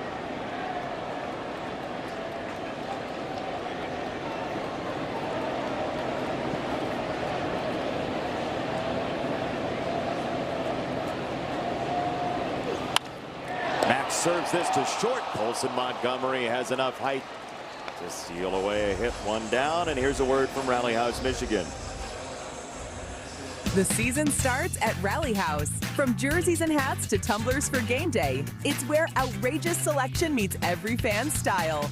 Max serves this to short. Colson Montgomery has enough height to steal away a hit. 1 down, and here's a word from Rally House, Michigan. The season starts at Rally House. From jerseys and hats to tumblers for game day, it's where outrageous selection meets every fan's style.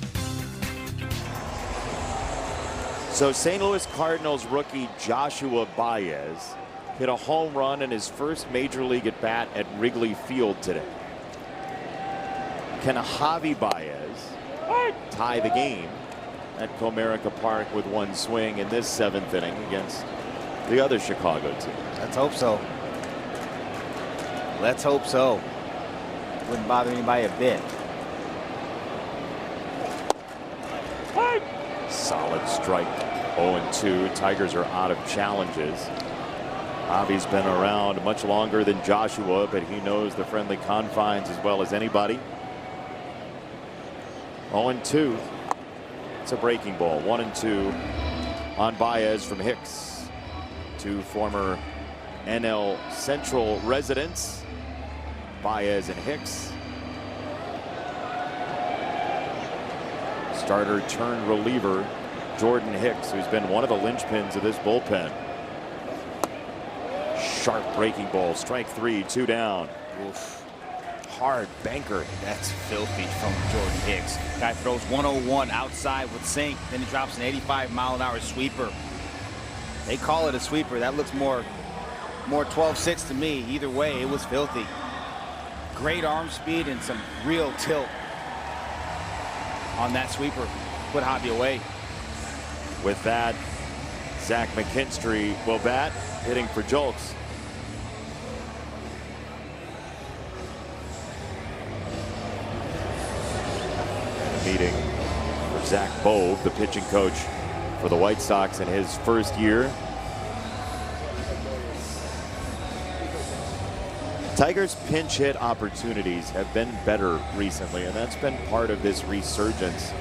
So St. Louis Cardinals rookie Joshua Baez hit a home run in his first major league at bat at Wrigley Field today. Can Javi Baez tie the game at Comerica Park with 1 swing in this 7th inning against the other Chicago team? Let's hope so. Let's hope so. Wouldn't bother anybody a bit. Solid strike. 0-2. Tigers are out of challenges. Javi's been around much longer than Joshua, but he knows the friendly confines as well as anybody. 0-2. It's a breaking ball. 1-2 on Baez from Hicks. 2 former NL Central residents, Baez and Hicks. Starter turned reliever Jordan Hicks, who's been one of the linchpins of this bullpen. Sharp breaking ball. Strike 3, 2 down. Oof. Hard banker. That's filthy from Jordan Hicks. Guy throws 101 outside with sink, then he drops an 85-mile-an-hour sweeper. They call it a sweeper. That looks more 12-6 to me. Either way, it was filthy. Great arm speed and some real tilt on that sweeper. Put Javi away. With that, Zach McKinstry will bat, hitting for Jolks. Meeting for Zach Bove, the pitching coach for the White Sox in his first year. Tigers' pinch hit opportunities have been better recently, and that's been part of this resurgence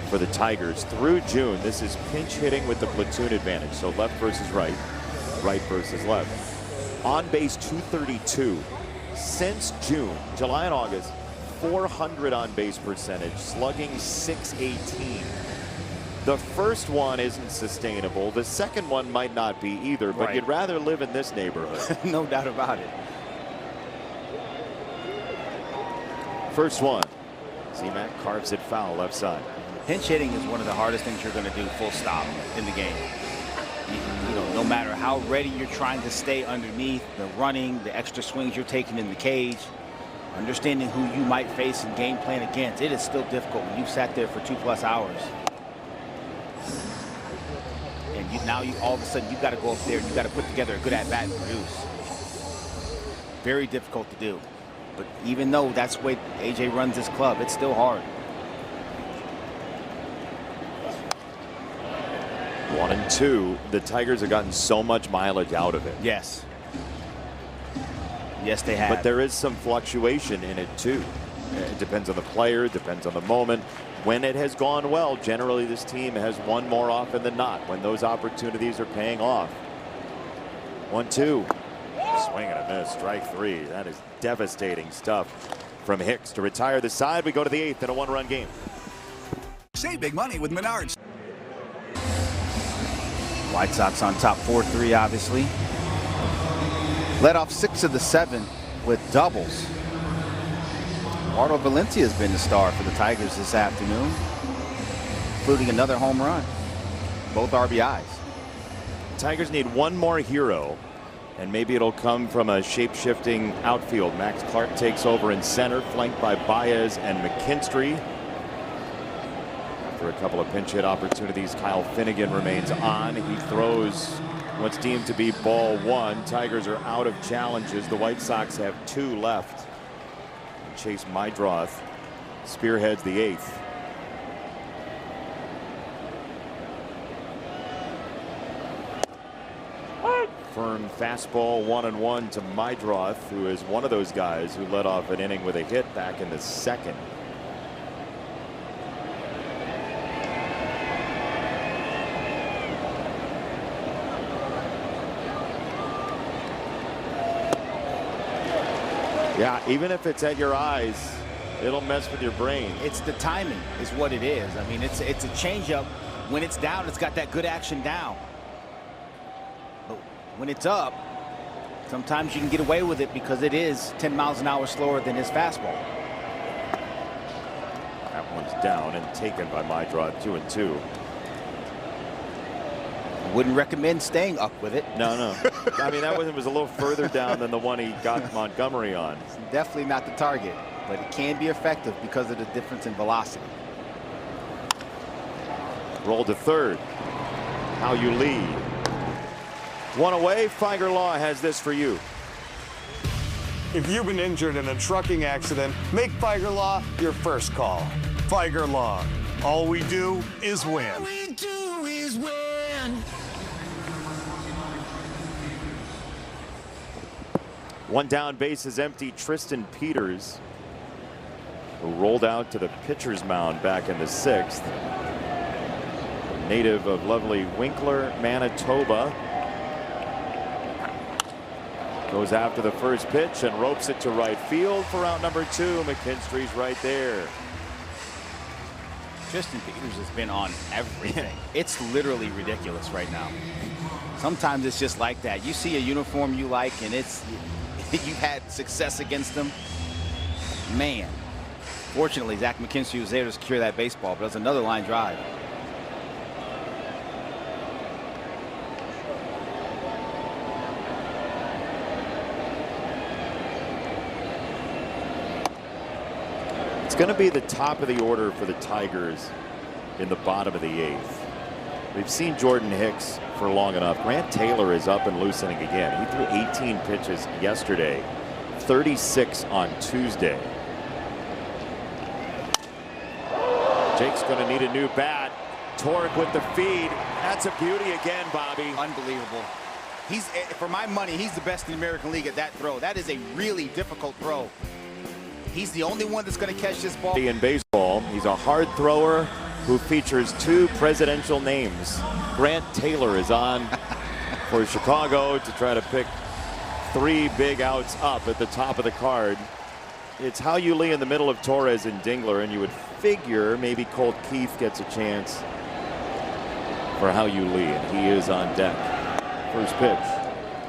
for the Tigers. Through June, this is pinch hitting with the platoon advantage, so left versus right, right versus left. On base 232 since June, July and August. 400 on base percentage, slugging 618. The first one isn't sustainable. The second one might not be either, but you'd rather live in this neighborhood. No doubt about it. First one. Z-Mac carves it foul left side. Pinch hitting is one of the hardest things you're going to do, full stop, in the game. You know, no matter how ready you're trying to stay underneath, the running, the extra swings you're taking in the cage, understanding who you might face and game plan against, it is still difficult when you've sat there for 2+ hours. And now all of a sudden you've got to go up there and you've got to put together a good at-bat and produce. Very difficult to do. But even though that's the way AJ runs this club, it's still hard. 1-2. The Tigers have gotten so much mileage out of it. Yes. Yes, they have. But there is some fluctuation in it too. It depends on the player, it depends on the moment. When it has gone well, generally this team has won more often than not when those opportunities are paying off. 1-2. Swing and a miss. Strike three. That is devastating stuff from Hicks to retire the side. We go to the 8th in a 1-run game. Save big money with Menards. White Sox on top 4-3, obviously. Led off 6 of the 7 with doubles. Eduardo Valencia has been the star for the Tigers this afternoon, including another home run. Both RBIs. Tigers need one more hero, and maybe it'll come from a shape-shifting outfield. Max Clark takes over in center, flanked by Baez and McKinstry. After a couple of pinch hit opportunities, Kyle Finnegan remains on. He throws what's deemed to be ball 1. Tigers are out of challenges. The White Sox have 2 left. Chase Mydroth spearheads the 8th. Firm fastball 1-1 to Mydroth, who is one of those guys who led off an inning with a hit back in the 2nd. Yeah, even if it's at your eyes, it'll mess with your brain. It's the timing is what it is. I mean, it's a changeup. When it's down, it's got that good action down. But when it's up, sometimes you can get away with it because it is 10 miles an hour slower than his fastball. That one's down and taken by Mydroth. 2-2. Wouldn't recommend staying up with it. No. I mean, that one was a little further down than the one he got Montgomery on. It's definitely not the target, but it can be effective because of the difference in velocity. Roll to third. How you lead. One away. Figer Law has this for you. If you've been injured in a trucking accident, make Figer Law your first call. Figer Law. All we do is win. All we do is win. One down, base is empty. Tristan Peters, who rolled out to the pitcher's mound back in the 6th. Native of lovely Winkler, Manitoba. Goes after the first pitch and ropes it to right field for out number 2. McKinstry's right there. Tristan Peters has been on everything. It's literally ridiculous right now. Sometimes it's just like that. You see a uniform you like and you've had success against them. Man. Fortunately, Zach McKinstry was there to secure that baseball, but it was another line drive. It's going to be the top of the order for the Tigers in the bottom of the 8th. We've seen Jordan Hicks for long enough. Grant Taylor is up and loosening again. He threw 18 pitches yesterday, 36 on Tuesday. Jake's going to need a new bat. Torque with the feed. That's a beauty again, Bobby. Unbelievable. For my money, he's the best in the American League at that throw. That is a really difficult throw. He's the only one that's going to catch this ball. In baseball, he's a hard thrower who features 2 presidential names. Grant Taylor is on for Chicago to try to pick 3 big outs up at the top of the card. It's How You Lee in the middle of Torres and Dingler, and you would figure maybe Colt Keith gets a chance for How You Lee, and he is on deck. First pitch.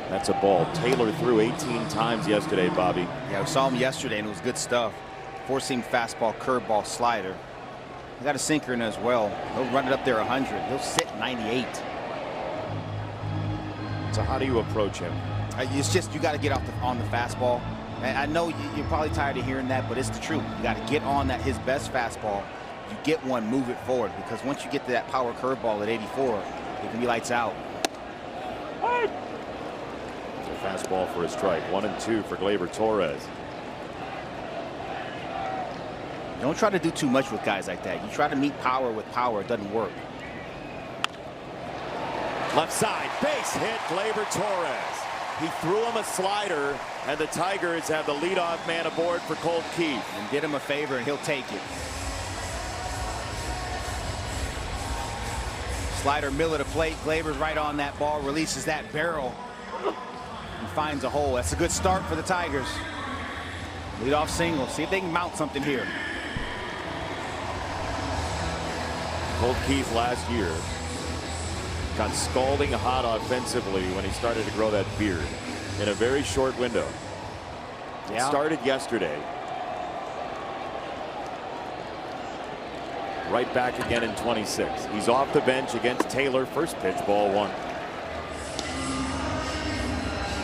That's a ball. Taylor threw 18 times yesterday, Bobby. Yeah, we saw him yesterday, and it was good stuff. Four-seam fastball, curveball, slider. He got a sinker in as well. He'll run it up there 100. He'll sit 98. So how do you approach him? It's just you got to get off on the fastball. And I know you're probably tired of hearing that, but it's the truth. You got to get on his best fastball. You get one, move it forward, because once you get to that power curveball at 84, it can be lights out. It's a fastball for a strike. 1-2 for Gleyber Torres. Don't try to do too much with guys like that. You try to meet power with power, it doesn't work. Left side, base hit, Gleyber Torres. He threw him a slider, and the Tigers have the leadoff man aboard for Colt Keith. And did him a favor, and he'll take it. Slider middle of the plate. Glaber's right on that ball, releases that barrel, and finds a hole. That's a good start for the Tigers. Leadoff single. See if they can mount something here. Colt Keith last year got scalding hot offensively when he started to grow that beard in a very short window. It started yesterday. Right back again in 26. He's off the bench against Taylor. First pitch, ball 1.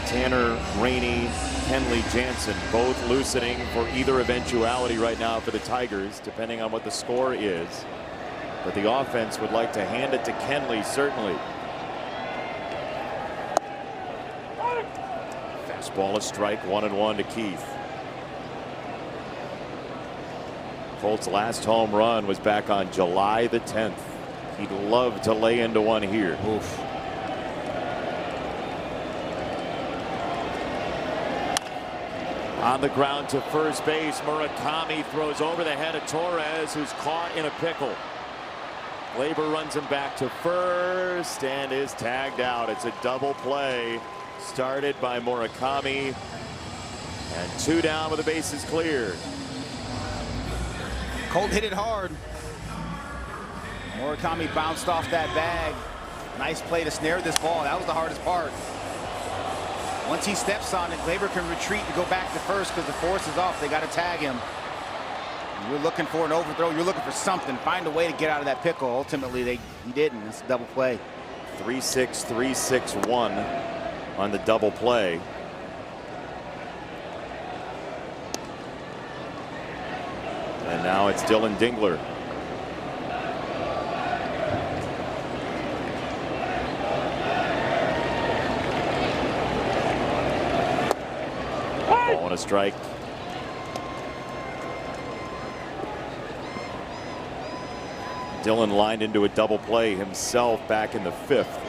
Tanner, Rainey, Kenley, Jansen both loosening for either eventuality right now for the Tigers, depending on what the score is. But the offense would like to hand it to Kenley, certainly. Fastball a strike, 1-1 to Keith. Colt's last home run was back on July the 10th. He'd love to lay into one here. Oof. On the ground to first base, Murakami throws over the head of Torres, who's caught in a pickle. Glaber runs him back to first and is tagged out. It's a double play started by Murakami, and 2 down with the bases cleared. Colt hit it hard. Murakami bounced off that bag. Nice play to snare this ball. That was the hardest part. Once he steps on it, Glaber can retreat to go back to first because the force is off. They got to tag him. You're looking for an overthrow. You're looking for something. Find a way to get out of that pickle. Ultimately, he didn't. It's a double play. 3-6, 3-6-1 on the double play. And now it's Dylan Dingler. Ball and a strike. Dylan lined into a double play himself back in the 5th.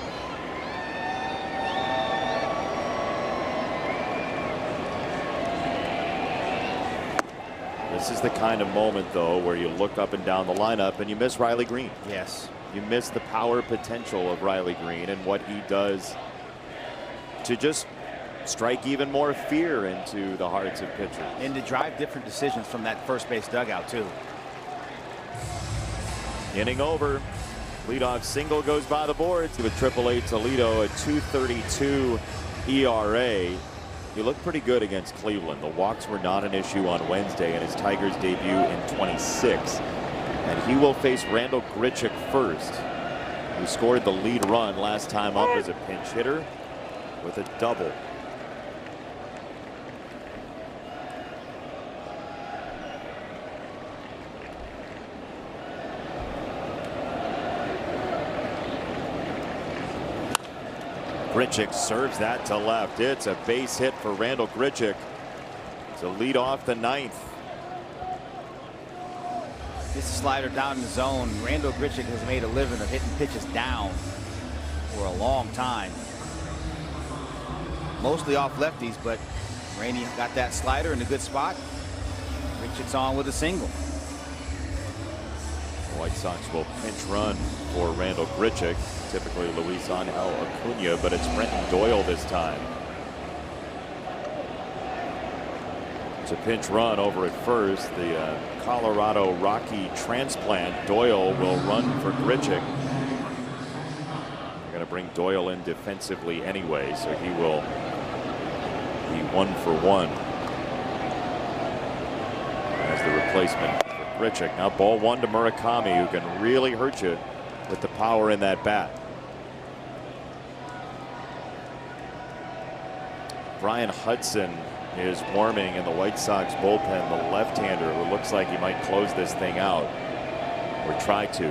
This is the kind of moment, though, where you look up and down the lineup and you miss Riley Green. Yes. You miss the power potential of Riley Green and what he does to just strike even more fear into the hearts of pitchers. And to drive different decisions from that first base dugout, too. Inning over. Leadoff single goes by the boards with AAA Toledo, a 2.32 ERA. He looked pretty good against Cleveland. The walks were not an issue on Wednesday in his Tigers debut in 26. And he will face Randall Grichuk first, who scored the lead run last time up as a pinch hitter with a double. Grichuk serves that to left. It's a base hit for Randall Grichuk to lead off the 9th. This slider down in the zone. Randall Grichuk has made a living of hitting pitches down for a long time. Mostly off lefties, but Rainey got that slider in a good spot. Grichuk's on with a single. The White Sox will pinch run for Randall Grichuk. Typically Luis Angel Acuna, but it's Brenton Doyle this time. It's a pinch run over at first. The Colorado Rocky transplant. Doyle will run for Grichuk. They're going to bring Doyle in defensively anyway, so he will be 1-for-1 as the replacement for Grichuk. Now ball 1 to Murakami, who can really hurt you with the power in that bat. Brian Hudson is warming in the White Sox bullpen, the left-hander who looks like he might close this thing out or try to.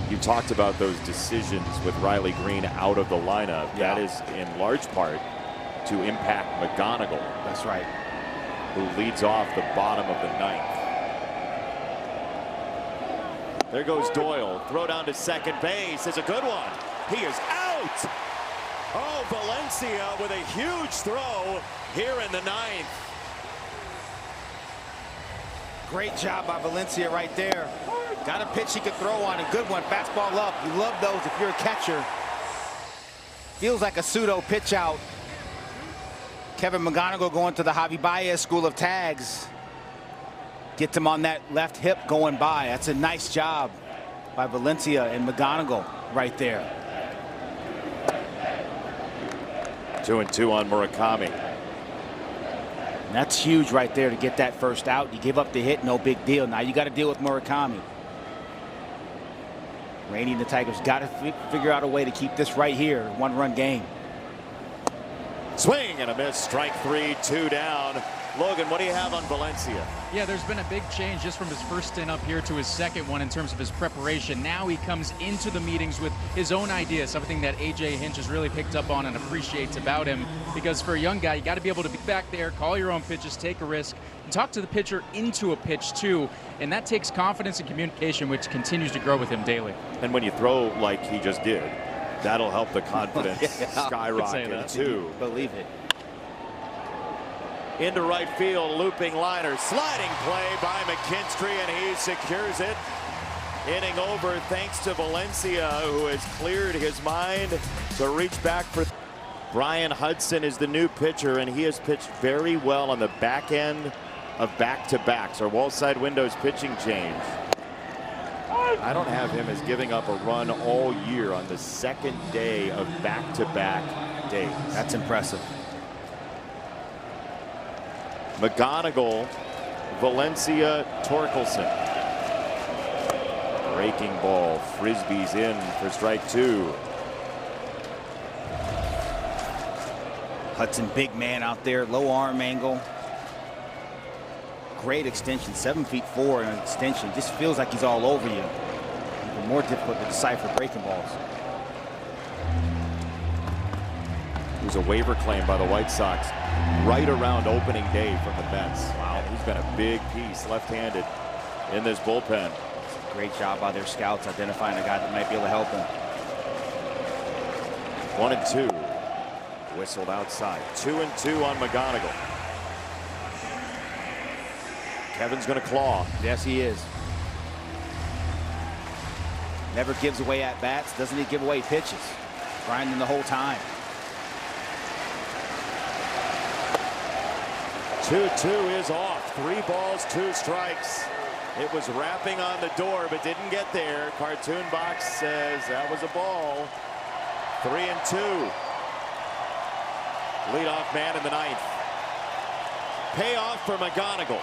You talked about those decisions with Riley Green out of the lineup. Yeah. That is in large part to impact McGonigal. That's right. Who leads off the bottom of the 9th. There goes Doyle. Throw down to second base is a good one. He is out. Oh, Valencia with a huge throw here in the ninth. Great job by Valencia right there. Got a pitch he could throw on. A good one. Fastball up. You love those if you're a catcher. Feels like a pseudo pitch out. Kevin McGonigal going to the Javi Baez school of tags. Gets him on that left hip going by. That's a nice job by Valencia and McGonigal right there. 2-2 on Murakami. And that's huge right there to get that first out. You give up the hit, no big deal. Now you got to deal with Murakami. Rainey and the Tigers got to figure out a way to keep this right here. One-run game. Swing and a miss. Strike 3, 2 down. Logan, what do you have on Valencia? Yeah, there's been a big change just from his first stint up here to his second one in terms of his preparation. Now he comes into the meetings with his own ideas, something that A.J. Hinch has really picked up on and appreciates about him. Because for a young guy, you got to be able to be back there, call your own pitches, take a risk, and talk to the pitcher into a pitch too. And that takes confidence and communication, which continues to grow with him daily. And when you throw like he just did, that'll help the confidence Yeah, skyrocket too. Believe it. Into right field, looping liner, sliding play by McKinstry, and he secures it. Inning over thanks to Valencia, who has cleared his mind to reach back for. Brian Hudson is the new pitcher, and he has pitched very well on the back end of back-to-backs, or wall side windows pitching change. I don't have him as giving up a run all year on the second day of back-to-back days. That's impressive. McGonigal, Valencia, Torkelson. Breaking ball, Frisbee's in for strike 2. Hudson, big man out there, low arm angle. Great extension, 7'4" in an extension. Just feels like he's all over you. Even more difficult to decipher breaking balls. It was a waiver claim by the White Sox right around opening day from the Mets. Wow, he's been a big piece, left-handed, in this bullpen. Great job by their scouts identifying a guy that might be able to help him. 1-2. Whistled outside. 2-2 on McGonigal. Kevin's going to claw. Yes, he is. Never gives away at-bats. Doesn't he give away pitches? Grinding the whole time. 2-2 is off. 3 balls, 2 strikes. It was rapping on the door, but didn't get there. Cartoon box says that was a ball. 3-2. Leadoff man in the ninth. Payoff for McGonigal.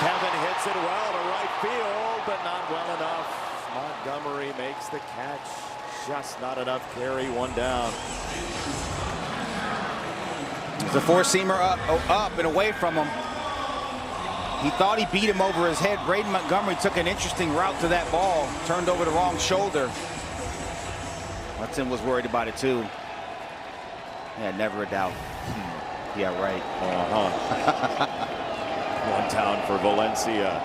Kevin hits it well to right field, but not well enough. Montgomery makes the catch. Just not enough carry, 1 down. The four-seamer up and away from him. He thought he beat him over his head. Braden Montgomery took an interesting route to that ball. Turned over the wrong shoulder. Hudson was worried about it too. Yeah, never a doubt. Yeah, right. 1 down for Valencia.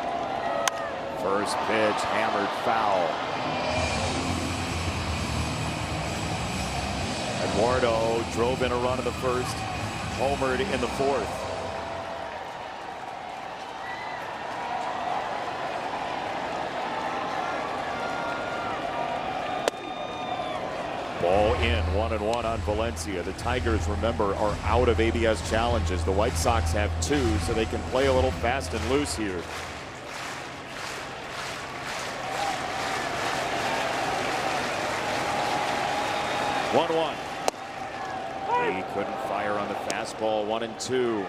First pitch, hammered foul. Eduardo drove in a run in the first, homered in the fourth. Ball in, 1-1 on Valencia. The Tigers, remember, are out of ABS challenges. The White Sox have 2, so they can play a little fast and loose here. One. He couldn't fire on the fastball. 1-2.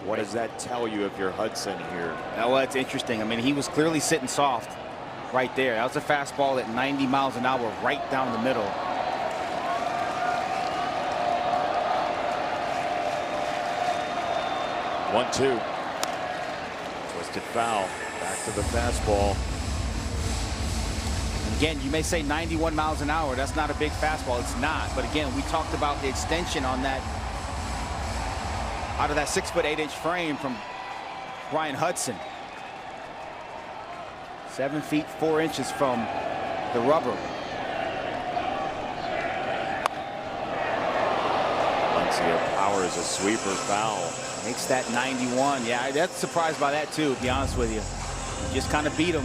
What does that tell you if you're Hudson here? Well, it's interesting. I mean, he was clearly sitting soft right there. That was a fastball at 90 miles an hour right down the middle. One, 2. Twisted foul. Back to the fastball. Again, you may say 91 miles an hour. That's not a big fastball. It's not. But again, we talked about the extension on that, out of that 6'8" frame from Brian Hudson. 7 feet 4 inches from the rubber. Valencia powers a sweeper foul. Makes that 91. Yeah, that's surprised by that too, to be honest with you. You just kind of beat him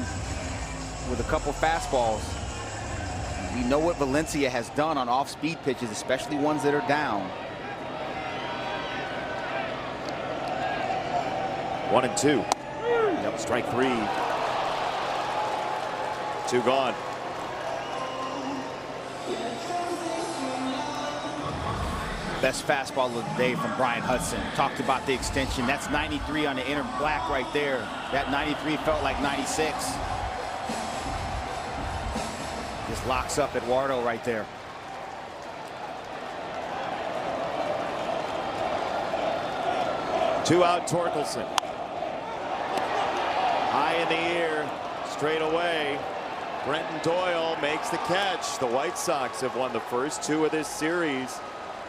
with a couple fastballs. We know what Valencia has done on off-speed pitches, especially ones that are down. 1-2. Yep, strike 3. 2 gone. Best fastball of the day from Brian Hudson. Talked about the extension. That's 93 on the inner black right there. That 93 felt like 96. Just locks up Eduardo right there. Two out, Torkelson. High in the air, straight away. Brenton Doyle makes the catch. The White Sox have won the first 2 of this series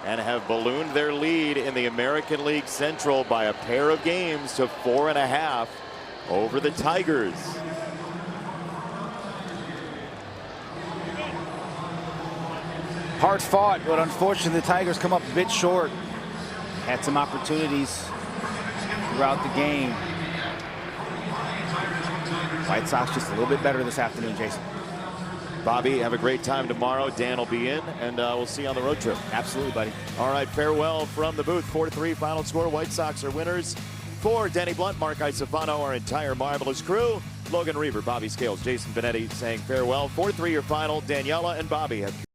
and have ballooned their lead in the American League Central by a pair of games to 4.5 over the Tigers. Hard fought, but unfortunately the Tigers come up a bit short. Had some opportunities throughout the game. White Sox just a little bit better this afternoon, Jason. Bobby, have a great time tomorrow. Dan will be in, and we'll see you on the road trip. Absolutely, buddy. All right, farewell from the booth. 4-3 final score. White Sox are winners. For Denny Blunt, Mark Isofano, our entire marvelous crew, Logan Reaver, Bobby Scales, Jason Benetti saying farewell. 4-3 your final. Daniela and Bobby have